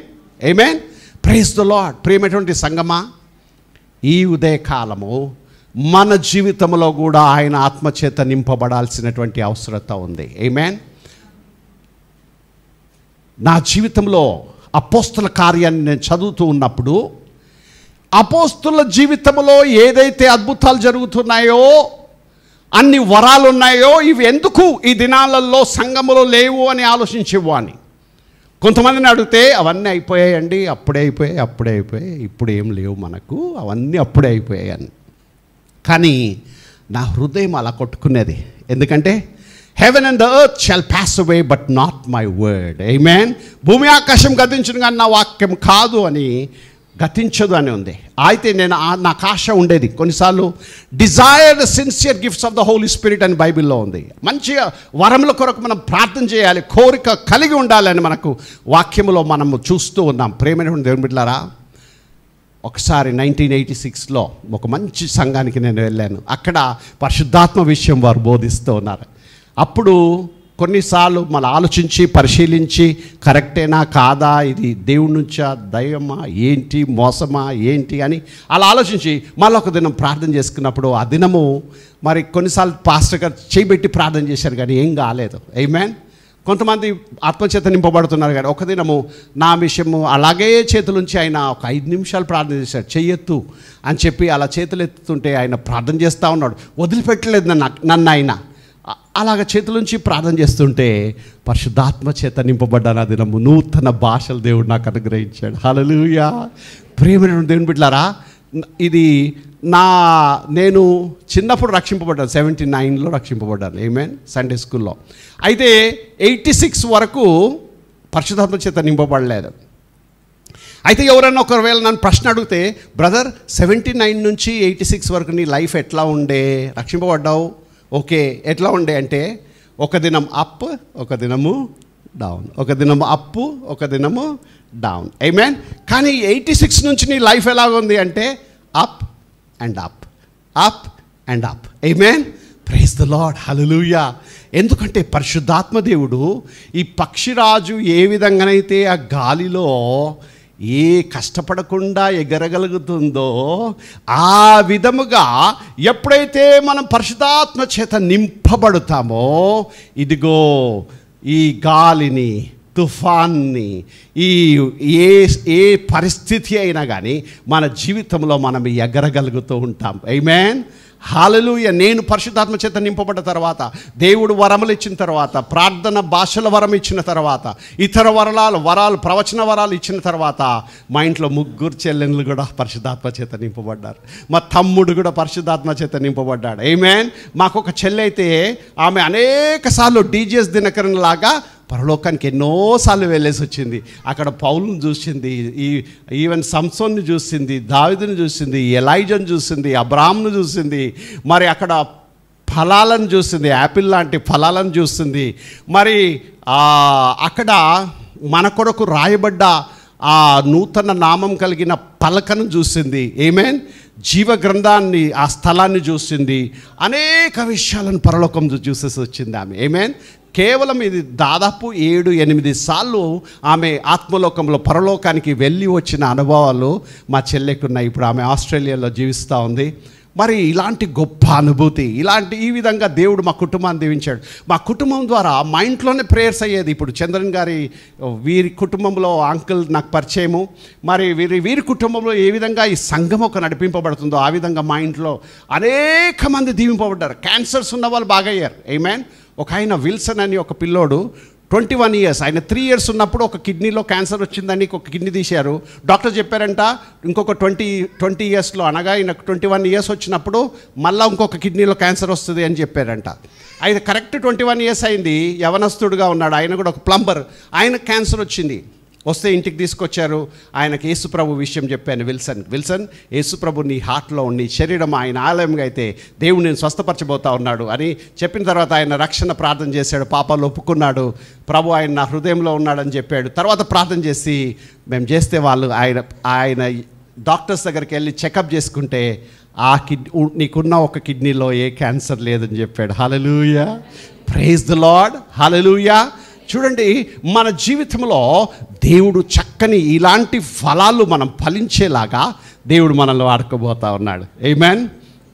ఆమేన్. Praise the Lord. ప్రియమైనటువంటి సంగమా, ఈ ఉదయకాలము మన జీవితంలో కూడా ఆయన ఆత్మచేత నింపబడాల్సినటువంటి అవసరత ఉంది. ఆమేన్. నా జీవితంలో అపోస్తుల కార్యాన్ని నేను చదువుతూ ఉన్నప్పుడు అపోస్తుల జీవితంలో ఏదైతే అద్భుతాలు జరుగుతున్నాయో, అన్ని వరాలు ఉన్నాయో, ఇవి ఎందుకు ఈ దినాలలో సంఘములో లేవు అని ఆలోచించేవాడిని. కొంతమందిని అడిగితే అవన్నీ అయిపోయాయండి, అప్పుడే అయిపోయాయి, ఇప్పుడు ఏం లేవు మనకు, అవన్నీ అప్పుడే అయిపోయాయి అని. కానీ నా హృదయం అలా కొట్టుకునేది. ఎందుకంటే heaven and the earth shall pass away but not my word. ఆమేన్. భూమి ఆకాశం గతించును కానీ నా వాక్యం కాదు అని, గతించదు అని ఉంది. అయితే నేను నాకు ఆశ ఉండేది కొన్నిసార్లు, desire the sincere gifts of the Holy Spirit అని బైబిల్లో ఉంది. మంచిగా వరముల కొరకు మనం ప్రార్థన చేయాలి, కోరిక కలిగి ఉండాలని మనకు వాక్యములో మనము చూస్తూ ఉన్నాం. ప్రేమైనటువంటి దేవుని బిడ్డలారా, ఒకసారి 1986లో ఒక మంచి సంఘానికి నేను వెళ్ళాను. అక్కడ పరిశుద్ధాత్మ విషయం వారు బోధిస్తూ ఉన్నారు. అప్పుడు కొన్నిసార్లు మనం ఆలోచించి పరిశీలించి కరెక్టేనా కాదా, ఇది దేవుడి నుంచా దైవమా ఏంటి, మోసమా ఏంటి అని అలా ఆలోచించి మళ్ళీ ఒక దినం ప్రార్థన చేసుకున్నప్పుడు ఆ దినము మరి కొన్నిసార్లు పాస్టర్ గారు చేయబెట్టి ప్రార్థన చేశారు కానీ ఏం కాలేదు. ఆమేన్. కొంతమంది ఆత్మచేత నింపబడుతున్నారు కానీ ఒక దినము నా విషయము అలాగే చేతులుంచి ఆయన ఒక 5 నిమిషాలు ప్రార్థన చేశాడు. చెయ్యొద్దు అని చెప్పి అలా చేతులు ఎత్తుతుంటే ఆయన ప్రార్థన చేస్తూ ఉన్నాడు, వదిలిపెట్టలేదు నన్ను ఆయన. అలాగ చేతులుంచి ప్రార్థన చేస్తుంటే పరిశుద్ధాత్మ చేత నింపబడ్డాను. ఆ దినము నూతన భాషలు దేవుడు నాకు అనుగ్రహించాడు. హల్లెలూయా. ప్రియమైన దేవుని బిడ్డలారా, ఇది నేను చిన్నప్పుడు రక్షింపబడ్డాను, 79లో రక్షింపబడ్డాను. ఆమేన్. సండే స్కూల్లో. అయితే 86 వరకు పరిశుద్ధాత్మ చేత నింపబడలేదు. అయితే ఎవరైనా ఒకవేళ నన్ను ప్రశ్న అడిగితే, బ్రదర్ 79 నుంచి 86 వరకు నీ లైఫ్ ఎట్లా ఉండే, రక్షింపబడ్డావు ఓకే, ఎట్లా ఉండే అంటే ఒక దినం అప్, ఒక దినము డౌన్, ఒక దినము అప్పు, ఒక దినము డౌన్. ఆమేన్. కానీ 86 నుంచి నీ లైఫ్ ఎలాగుంది అంటే up and up, up and up. ఆమేన్. Praise the Lord. హల్లెలూయా. ఎందుకంటే పరిశుద్ధాత్మ దేవుడు ఈ పక్షిరాజు ఏ విధంగానైతే ఆ గాలిలో ఏ కష్టపడకుండా ఎగరగలుగుతుందో ఆ విధముగా ఎప్పుడైతే మనం పరిశుద్ధాత్మ చేత నింపబడతామో, ఇదిగో ఈ గాలిని, తుఫాన్ని, ఏ పరిస్థితి అయినా కానీ మన జీవితంలో మనం ఎగరగలుగుతూ ఉంటాం. ఆమేన్. హల్లెలూయా. నేను పరిశుద్ధాత్మ చేత నింపబడ్డ తర్వాత, దేవుడు వరములు ఇచ్చిన తర్వాత, ప్రార్థన భాషల వరం ఇచ్చిన తర్వాత, ఇతర వరాలు ప్రవచన వరాలు ఇచ్చిన తర్వాత, మా ఇంట్లో 3 చెల్లెళ్ళు కూడా పరిశుద్ధాత్మ చేత నింపబడ్డారు. మా తమ్ముడు కూడా పరిశుద్ధాత్మ చేత నింపబడ్డాడు. ఆమేన్. మాకు ఒక చెల్లి అయితే ఆమె అనేక సార్లు డీజీఎస్ దినకరన్ లాగా పరలోకానికి ఎన్నోసార్లు వెళ్ళేసి వచ్చింది. అక్కడ పౌలుని చూసింది, ఈవెన్ సంసోన్ని చూసింది, దావీదుని చూసింది, ఎలైజాను చూసింది, అబ్రాహామును చూసింది, మరి అక్కడ ఫలాలను చూసింది, యాపిల్ లాంటి ఫలాలను చూసింది. మరి అక్కడ మన కొరకు రాయబడ్డ ఆ నూతన నామం కలిగిన పలకను చూసింది. ఆమేన్. జీవ గ్రంథాన్ని, ఆ స్థలాన్ని చూసింది. అనేక విషయాలను పరలోకం చూసేసి వచ్చింది ఆమె. ఆమేన్. కేవలం ఇది దాదాపు 7-8 సార్లు ఆమె ఆత్మలోకంలో పరలోకానికి వెళ్ళి వచ్చిన అనుభవాలు మా చెల్లెకు ఉన్నాయి. ఇప్పుడు ఆమె ఆస్ట్రేలియాలో జీవిస్తూ ఉంది. మరి ఇలాంటి గొప్ప అనుభూతి, ఈ విధంగా దేవుడు మా కుటుంబాన్ని దీవించాడు. మా కుటుంబం ద్వారా మా ఇంట్లోనే ప్రేయర్స్ అయ్యేది. ఇప్పుడు చంద్రన్ గారి వీరి కుటుంబంలో అంకుల్ నాకు పరిచయము. మరి వీరి కుటుంబంలో ఏ విధంగా ఈ సంఘం ఒక నడిపింపబడుతుందో ఆ విధంగా మా ఇంట్లో అనేక మంది దీవింపబడ్డారు. క్యాన్సర్స్ ఉన్న వాళ్ళు బాగా అయ్యారు. ఆమేన్. ఒక ఆయన విల్సన్ అని ఒక పిల్లోడు 21 ఇయర్స్, ఆయన 3 ఇయర్స్ ఉన్నప్పుడు ఒక కిడ్నీలో క్యాన్సర్ వచ్చిందని ఒక కిడ్నీ తీశారు. డాక్టర్ చెప్పారంట ఇంకొక 20 ఇయర్స్లో, అనగా ఈయనకు 21 ఇయర్స్ వచ్చినప్పుడు మళ్ళీ ఇంకొక కిడ్నీలో క్యాన్సర్ వస్తుంది అని చెప్పారంట. అయితే కరెక్ట్ 21 ఇయర్స్ అయింది, యవనస్తుడుగా ఉన్నాడు. ఆయన కూడా ఒక ప్లంబర్, ఆయన క్యాన్సర్ వచ్చింది. వస్తే ఇంటికి తీసుకొచ్చారు. ఆయనకు యేసుప్రభు విషయం చెప్పాను. విల్సన్ యేసుప్రభు నీ హార్ట్లో నీ శరీరం ఆయన ఆలయంగా అయితే దేవుడు నేను స్వస్థపరచబోతా ఉన్నాడు అని చెప్పిన తర్వాత ఆయన రక్షణ ప్రార్థన చేశాడు. పాపాలు ఒప్పుకున్నాడు. ప్రభు ఆయన నా హృదయంలో ఉన్నాడని చెప్పాడు. తర్వాత ప్రార్థన చేసి మేము చేస్తే వాళ్ళు ఆయన డాక్టర్స్ దగ్గరికి వెళ్ళి చెకప్ చేసుకుంటే నీకున్న ఒక కిడ్నీలో ఏ క్యాన్సర్ లేదని చెప్పాడు. హల్లెలూయా. Praise the Lord. హల్లెలూయా. చూడండి, మన జీవితంలో దేవుడు చక్కని ఇలాంటి ఫలాలు మనం ఫలించేలాగా దేవుడు మనల్ని వాడుకోబోతా ఉన్నాడు. ఆమేన్.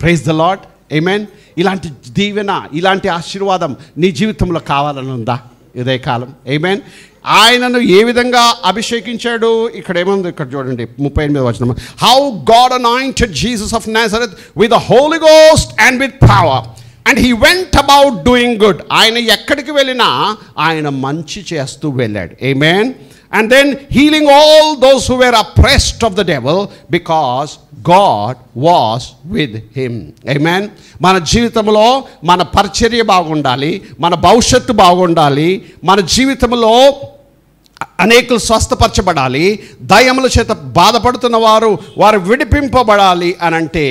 Praise the Lord. ఆమేన్. ఇలాంటి దీవెన, ఇలాంటి ఆశీర్వాదం నీ జీవితంలో కావాలని ఉందా ఉదయకాలం? ఆమేన్. ఆయనను ఏ విధంగా అభిషేకించాడు? ఇక్కడ ఏముంది, ఇక్కడ చూడండి 38వ వచనం. How God anointed Jesus of Nazareth with the Holy Ghost and with power and he went about doing good. ఆయన ఎక్కడికి వెళ్ళినా ఆయన మంచి చేస్తూ వెళ్ళాడు. ఆమేన్. And then healing all those who were oppressed of the devil because God was with him. Amen. మన జీవితంలో మన పరిచర్య బాగుండాలి, మన భవిష్యత్తు బాగుండాలి, మన జీవితంలో అనేకులు స్వస్థపరచబడాలి, దయ్యముల చేత బాధపడుతున్న వారు విడిపింపబడాలి అని అంటే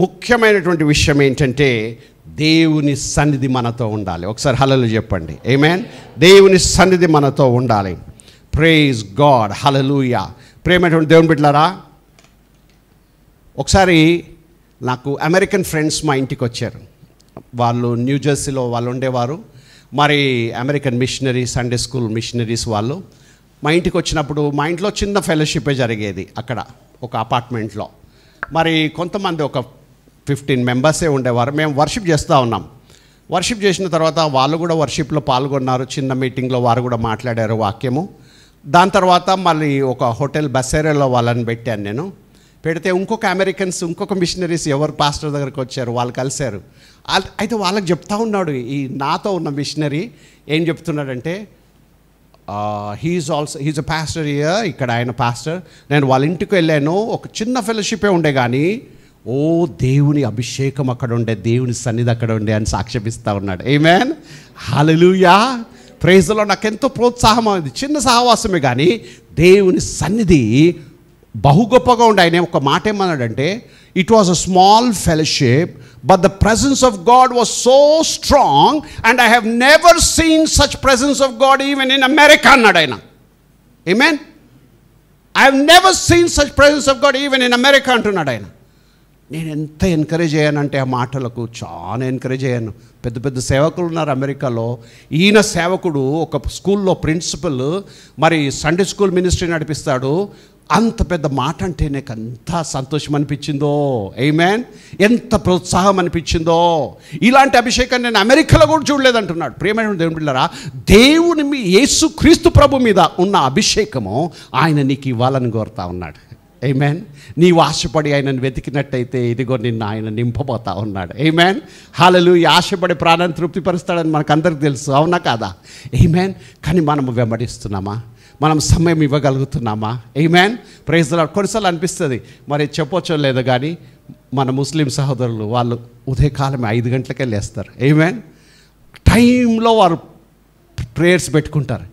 ముఖ్యమైనటువంటి విషయం ఏంటంటే దేవుని సన్నిధి మనతో ఉండాలి. ఒకసారి హల్లెలూయా చెప్పండి. ఆమేన్. దేవుని సన్నిధి మనతో ఉండాలి. Praise God. హల్లెలూయా. ప్రేమైనటువంటి దేవుని బిడ్డలారా, ఒకసారి నాకు అమెరికన్ ఫ్రెండ్స్ మా ఇంటికి వచ్చారు. వాళ్ళు న్యూజెర్సీలో వాళ్ళు ఉండేవారు. మరి American missionary, Sunday school missionaries వాళ్ళు మా ఇంటికి వచ్చినప్పుడు మా ఇంట్లో చిన్న ఫెలోషిపే జరిగేది అక్కడ ఒక అపార్ట్మెంట్లో. మరి కొంతమంది ఒక 15 మెంబర్సే ఉండేవారు. మేము వర్షిప్ చేస్తూ ఉన్నాం. వర్షిప్ చేసిన తర్వాత వాళ్ళు కూడా వర్షిప్లో పాల్గొన్నారు. చిన్న మీటింగ్లో వారు కూడా మాట్లాడారు వాక్యము. దాని తర్వాత మళ్ళీ ఒక హోటల్ బసేరాలో వాళ్ళని పెట్టాను నేను. పెడితే ఇంకొక అమెరికన్స్, ఇంకొక మిషనరీస్ ఎవరు పాస్టర్ దగ్గరికి వచ్చారు, వాళ్ళు కలిశారు. అయితే వాళ్ళకి చెప్తా ఉన్నాడు, ఈ నాతో ఉన్న మిషనరీ ఏం చెప్తున్నాడంటే, హీజ్ అ పాస్టర్ ఇయర్, ఇక్కడ ఆయన పాస్టర్. నేను వాళ్ళ ఇంటికి వెళ్ళాను, ఒక చిన్న ఫెలోషిపే ఉండే కానీ ఓ దేవుని అభిషేకం అక్కడ ఉండే, దేవుని సన్నిధి అక్కడ ఉండే అని సాక్ష్యమిస్తూ ఉన్నాడు. ఆమేన్. హల్లెలూయా. ప్రైజ్లో నాకెంతో ప్రోత్సాహం అయింది. చిన్న సహవాసమే కానీ దేవుని సన్నిధి బహు గొప్పగా ఉండే. ఆయన ఒక మాట ఏమన్నాడంటే, it was a small fellowship but the presence of God was so strong and I have never seen such presence of God even in America అన్నాడు ఆయన. ఆమేన్. I have never seen such presence of God even in America అంటున్నాడు ఆయన. నేను ఎంత ఎంకరేజ్ అయ్యానంటే ఆ మాటలకు చాలా ఎంకరేజ్ అయ్యాను. పెద్ద పెద్ద సేవకులు ఉన్నారు అమెరికాలో. ఈయన సేవకుడు ఒక స్కూల్లో ప్రిన్సిపల్, మరి సండే స్కూల్ మినిస్ట్రీ నడిపిస్తాడు. అంత పెద్ద మాట అంటే నాకు అంత సంతోషం అనిపించిందో. ఆమేన్. ఎంత ప్రోత్సాహం అనిపించిందో. ఇలాంటి అభిషేకాన్ని నేను అమెరికాలో కూడా చూడలేదంటున్నాడు. ప్రియమైన దేవుని బిడ్డలారా, దేవుని యేసు క్రీస్తు ప్రభు మీద ఉన్న అభిషేకము ఆయన నీకు ఇవ్వాలని కోరుతా ఉన్నాడు. ఆమేన్. నీవు ఆశపడి ఆయనను వెతికినట్టయితే ఇదిగో నిన్ను ఆయన నింపబోతా ఉన్నాడు. ఆమేన్. హల్లెలూయా. ఆశపడి ప్రాణాన్ని తృప్తిపరుస్తాడని మనకు అందరికీ తెలుసు, అవునా కాదా? ఆమేన్. కానీ మనము వెంబడిస్తున్నామా? మనం సమయం ఇవ్వగలుగుతున్నామా? ఆమేన్. Praise the Lord. కొన్నిసార్లు అనిపిస్తుంది, మరి చెప్పొచ్చో లేదో కానీ మన ముస్లిం సహోదరులు వాళ్ళు ఉదయకాలం 5 గంటలకే లేస్తారు. ఆమేన్. టైంలో వారు ప్రేయర్స్ పెట్టుకుంటారు.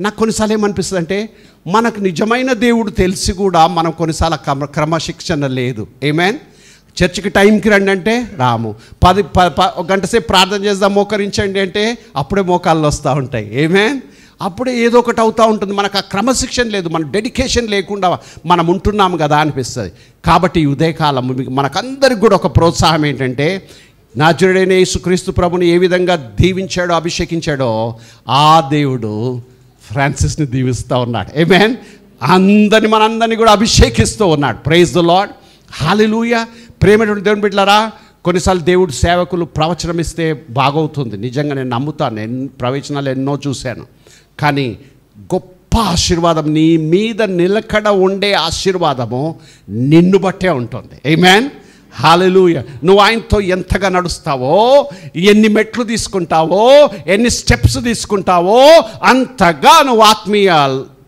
నాకు కొన్నిసార్లు ఏమనిపిస్తుంది అంటే, మనకు నిజమైన దేవుడు తెలిసి కూడా మనం కొన్నిసార్లు క్రమశిక్షణ లేదు. ఆమేన్. చర్చికి టైంకి రండి అంటే రాము, 1 గంట సేపు ప్రార్థన చేద్దాం మోకరించండి అంటే అప్పుడే మోకాళ్ళు వస్తూ ఉంటాయి. ఆమేన్. అప్పుడే ఏదో ఒకటి అవుతూ ఉంటుంది. మనకు ఆ క్రమశిక్షణ లేదు, మన డెడికేషన్ లేకుండా మనం ఉంటున్నాము కదా అనిపిస్తుంది. కాబట్టి ఈ ఉదయకాలం మనకందరికి కూడా ఒక ప్రోత్సాహం ఏంటంటే, నాజరేయుడైన యేసుక్రీస్తు ప్రభుని ఏ విధంగా దీవించాడో, అభిషేకించాడో ఆ దేవుడు ఫ్రాన్సిస్ని దీవిస్తూ ఉన్నాడు. ఆమేన్. మనందరినీ కూడా అభిషేకిస్తూ ఉన్నాడు. Praise the Lord. హల్లెలూయా. ప్రేమైనటువంటి దేవుని బిడ్డలారా, కొన్నిసార్లు దేవుడు సేవకులు ప్రవచనం ఇస్తే బాగవుతుంది. నిజంగా నేను నమ్ముతాను. నేను ప్రవచనాలు ఎన్నో చూశాను. కానీ గొప్ప ఆశీర్వాదం, నీ మీద నిలకడ ఉండే ఆశీర్వాదము నిన్ను బట్టే ఉంటుంది. ఆమేన్. హల్లెలూయా. నువ్వు ఆయనతో ఎంతగా నడుస్తావో, ఎన్ని మెట్లు తీసుకుంటావో, ఎన్ని స్టెప్స్ తీసుకుంటావో అంతగా నువ్వు ఆత్మీయ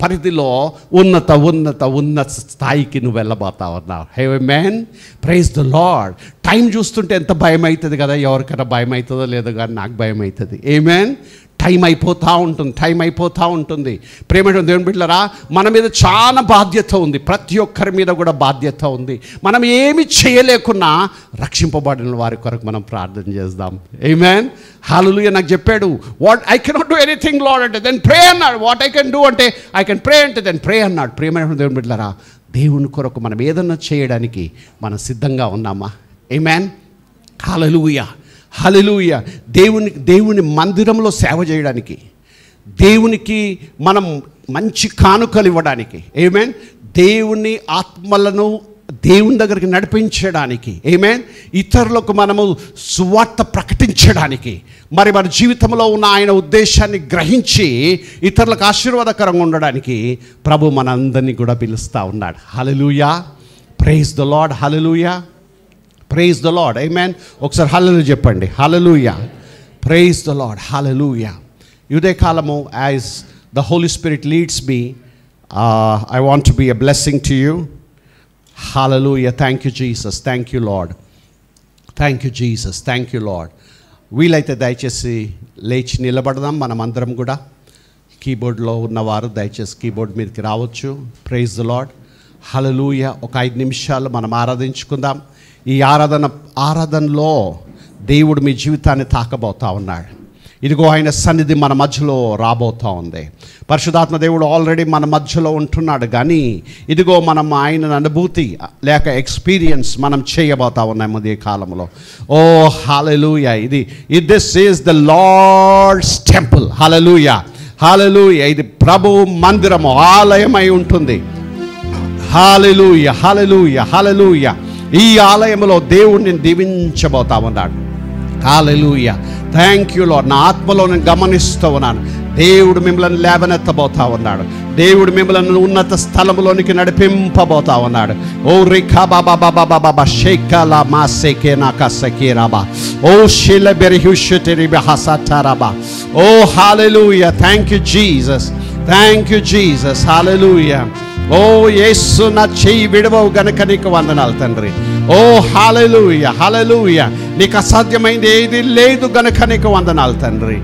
పరిధిలో ఉన్నత స్థాయికి నువ్వు వెళ్ళబోతా ఉన్నావు. ఆమేన్. Praise the Lord. టైం చూస్తుంటే ఎంత భయం అవుతుంది కదా. ఎవరికైనా భయం అవుతుందో లేదో కానీ నాకు భయం అవుతుంది. ఆమేన్. టైం అయిపోతూ ఉంటుంది. ప్రేమైన దేవుని బిడ్డలారా, మన మీద చాలా బాధ్యత ఉంది. ప్రతి ఒక్కరి మీద కూడా బాధ్యత ఉంది. మనం ఏమి చేయలేకున్నా రక్షింపబడిన వారి కొరకు మనం ప్రార్థన చేద్దాం. ఆమేన్. హల్లెలూయా. నాకు చెప్పాడు, what I cannot do anything lord అంటే దెన్ ప్రే అన్నాడు. వాట్ ఐ కెన్ డూ అంటే ఐ కెన్ ప్రే అంటే దెన్ ప్రే అన్నాడు. ప్రేమైన దేవుని బిడ్డలారా, దేవుని కొరకు మనం ఏదన్నా చేయడానికి మనం సిద్ధంగా ఉన్నామా? ఆమేన్. హల్లెలూయా. హల్లెలూయా. దేవుని మందిరంలో సేవ చేయడానికి, దేవునికి మనం మంచి కానుకలు ఇవ్వడానికి, ఆమేన్, దేవుని ఆత్మలను దేవుని దగ్గరికి నడిపించడానికి, ఆమేన్, ఇతరులకు మనము సువార్త ప్రకటించడానికి, మరి మన జీవితంలో ఉన్న ఆయన ఉద్దేశాన్ని గ్రహించి ఇతరులకు ఆశీర్వాదకరంగా ఉండడానికి ప్రభు మనందరినీ కూడా పిలుస్తూ ఉన్నాడు. హల్లెలూయా, ప్రైజ్ ద లార్డ్, హల్లెలూయా, ప్రైజ్ ద లార్డ్, ఆమేన్. ఒకసారి హల్లెలూయా చెప్పండి. హల్లెలూయా, ప్రైజ్ ద లార్డ్, హల్లెలూయా. ఇదే కాలము as the Holy Spirit leads me, I want to be a blessing to you. Hallelujah. Thank you, Jesus. Thank you, Lord. Thank you, Jesus. Thank you, Lord. వీలైతే దయచేసి లేచి నిలబడదాం. మనమందరం కూడా కీబోర్డ్లో ఉన్నవారు దయచేసి కీబోర్డ్ మీదకి రావచ్చు. ప్రైజ్ ద లార్డ్, హల్లెలూయా. ఒక 5 నిమిషాలు మనం ఆరాధించుకుందాం. ఈ ఆరాధనలో దేవుడు మీ జీవితాన్ని తాకబోతా ఉన్నాడు. ఇదిగో ఆయన సన్నిధి మన మధ్యలో రాబోతూ ఉంది. పరిశుద్ధాత్మ దేవుడు ఆల్రెడీ మన మధ్యలో ఉంటున్నాడు, కానీ ఇదిగో మనం ఆయన అనుభూతి లేక ఎక్స్పీరియన్స్ మనం చేయబోతా ఉన్నాము ఈ కాలంలో. ఓ హల్లెలూయా, this is the Lord's temple. హల్లెలూయా, హల్లెలూయా. ఇది ప్రభు మందిరము, ఆలయమై ఉంటుంది. హల్లెలూయా, హల్లెలూయా, హల్లెలూయా. ఈ ఆలయంలో దేవుడిని దీవించబోతా ఉన్నాడు. హల్లెలూయా, థ్యాంక్ యూ లార్డ్. నా ఆత్మలో నేను గమనిస్తూ ఉన్నాను, దేవుడు మిమ్మల్ని లేవనెత్తబోతా ఉన్నాడు. దేవుడు మిమ్మల్ని ఉన్నత స్థలంలోనికి నడిపింపబోతా ఉన్నాడు. ఓ రిఖా బాబా బాబా బాబా షేకలా మా సెకే నాకా సకేరాబా ఓ షిల బెరిహుషిరిబి హసతారాబా. ఓ హల్లెలూయా, thank you Jesus, thank you Jesus, హల్లెలూయా. ఓ యేసు, నా చెయ్యి విడవవు గనుక నీకు వందనాలు తండ్రి. ఓ హల్లెలూయా, హల్లెలూయా. నీకు అసాధ్యమైంది ఏది లేదు గనుక నీకు వందనాలు తండ్రి.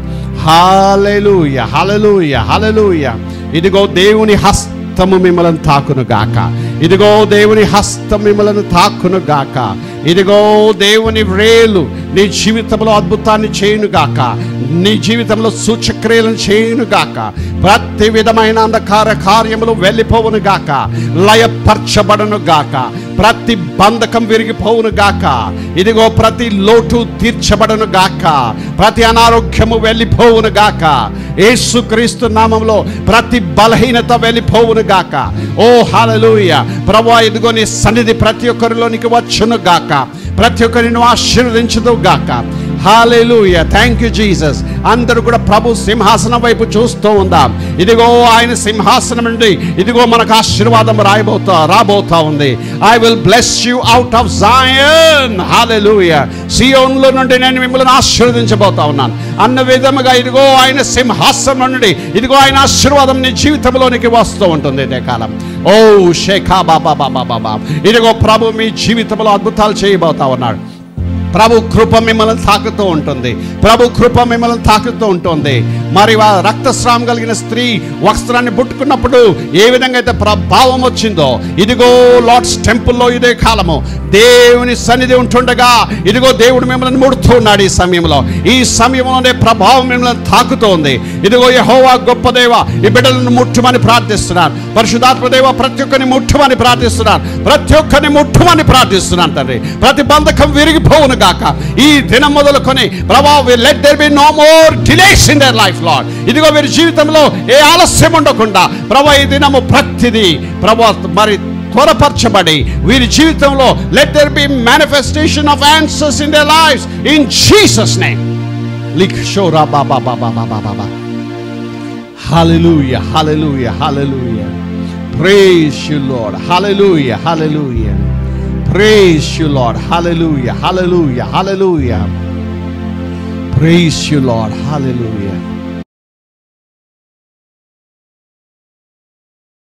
హల్లెలూయా, హల్లెలూయా, హల్లెలూయా. ఇదిగో దేవుని హస్తము మిమ్మల్ని తాకును గాక. ఇదిగో దేవుని హస్తం మిమ్మల్ని తాకును గాక. ఇదిగో దేవుని వ్రేలు నీ జీవితంలో అద్భుతాన్ని చేయును గాక. నీ జీవితంలో సూచక్రియలను చేయును గాక. ప్రతి విధమైన అంధకార కార్యములు వెళ్ళిపోవును గాక, లయపరచబడును గాక. ప్రతి బంధకం విరిగిపోవును గాక. ఇదిగో ప్రతి లోటు తీర్చబడును గాక. ప్రతి అనారోగ్యము వెళ్ళిపోవును గాక. యేసుక్రీస్తు నామములో ప్రతి బలహీనత వెళ్ళిపోవును గాక. ఓ హల్లెలూయా. ప్రభువా, ఇదిగో నీ సన్నిధి ప్రతి ఒక్కరిలోనికి వచ్చును గాక. ప్రతి ఒక్కరిని ఆశీర్వదించుదు గాక. హల్లెలూయా, థ్యాంక్ యూ జీసస్. అందరూ కూడా ప్రభు సింహాసనం వైపు చూస్తూ ఉందాం. ఇదిగో ఆయన సింహాసనం నుండి ఇదిగో మనకు ఆశీర్వాదం రాబోతా ఉంది. I will bless you out of Zion. హల్లెలూయా. సియోన్లో నుండి నేను మిమ్మల్ని ఆశీర్వదించబోతా ఉన్నాను అన్న విధముగా ఇదిగో ఆయన సింహాసనం నుండి ఇదిగో ఆయన ఆశీర్వాదం నీ జీవితంలోనికి వస్తూ ఉంటుంది ఇదే కాలం. ఓ షేఖా బాబా బాబా బాబా. ఇదిగో ప్రభు మీ జీవితంలో అద్భుతాలు చేయబోతా ఉన్నాడు. ప్రభు కృప మిమ్మల్ని తాకుతూ ఉంటుంది. ప్రభు కృప మిమ్మల్ని తాకుతూ ఉంటుంది. మరి రక్తస్రావం కలిగిన స్త్రీ వస్త్రాన్ని పుట్టుకున్నప్పుడు ఏ విధంగా అయితే ప్రభావం వచ్చిందో ఇదిగో లార్డ్స్ టెంపుల్లో ఇదే కాలము దేవుని సన్నిధి ఉంటుండగా ఇదిగో దేవుడు మిమ్మల్ని ముడుతూ ఉన్నాడు. ఈ సమయంలోనే ప్రభావం మిమ్మల్ని తాకుతూ ఉంది. ఇదిగో యెహోవా గొప్ప దేవ, ఈ బిడ్డలను ముట్టుమని ప్రార్థిస్తున్నాను. పరిశుద్ధాత్మ దేవ, ప్రతి ఒక్కరిని ముట్టుమని ప్రార్థిస్తున్నాను. ప్రతి ఒక్కరిని ముట్టుమని ప్రార్థిస్తున్నాను తండ్రి. ప్రతి బంధకం విరిగిపోవును గాక. ఈ దినం మొదలుకొని ప్రభా, let there be no more delays in their life Lord. ఇదిగో వీరి జీవితంలో ఏ ఆలస్యం ఉండకుండా ప్రభా ఈ దినము ప్రతిదీ ప్రభా మరి త్వరపరచబడి వీరి జీవితంలో let there be manifestation of answers in their lives in Jesus name. లిక్ షోరా బాబా బాబా బాబా బాబా. హల్లెలూయా, హల్లెలూయా, హల్లెలూయా. Praise you Lord. హల్లెలూయా, హల్లెలూయా. Praise you, Lord. Hallelujah, hallelujah, hallelujah. Praise you, Lord. Hallelujah.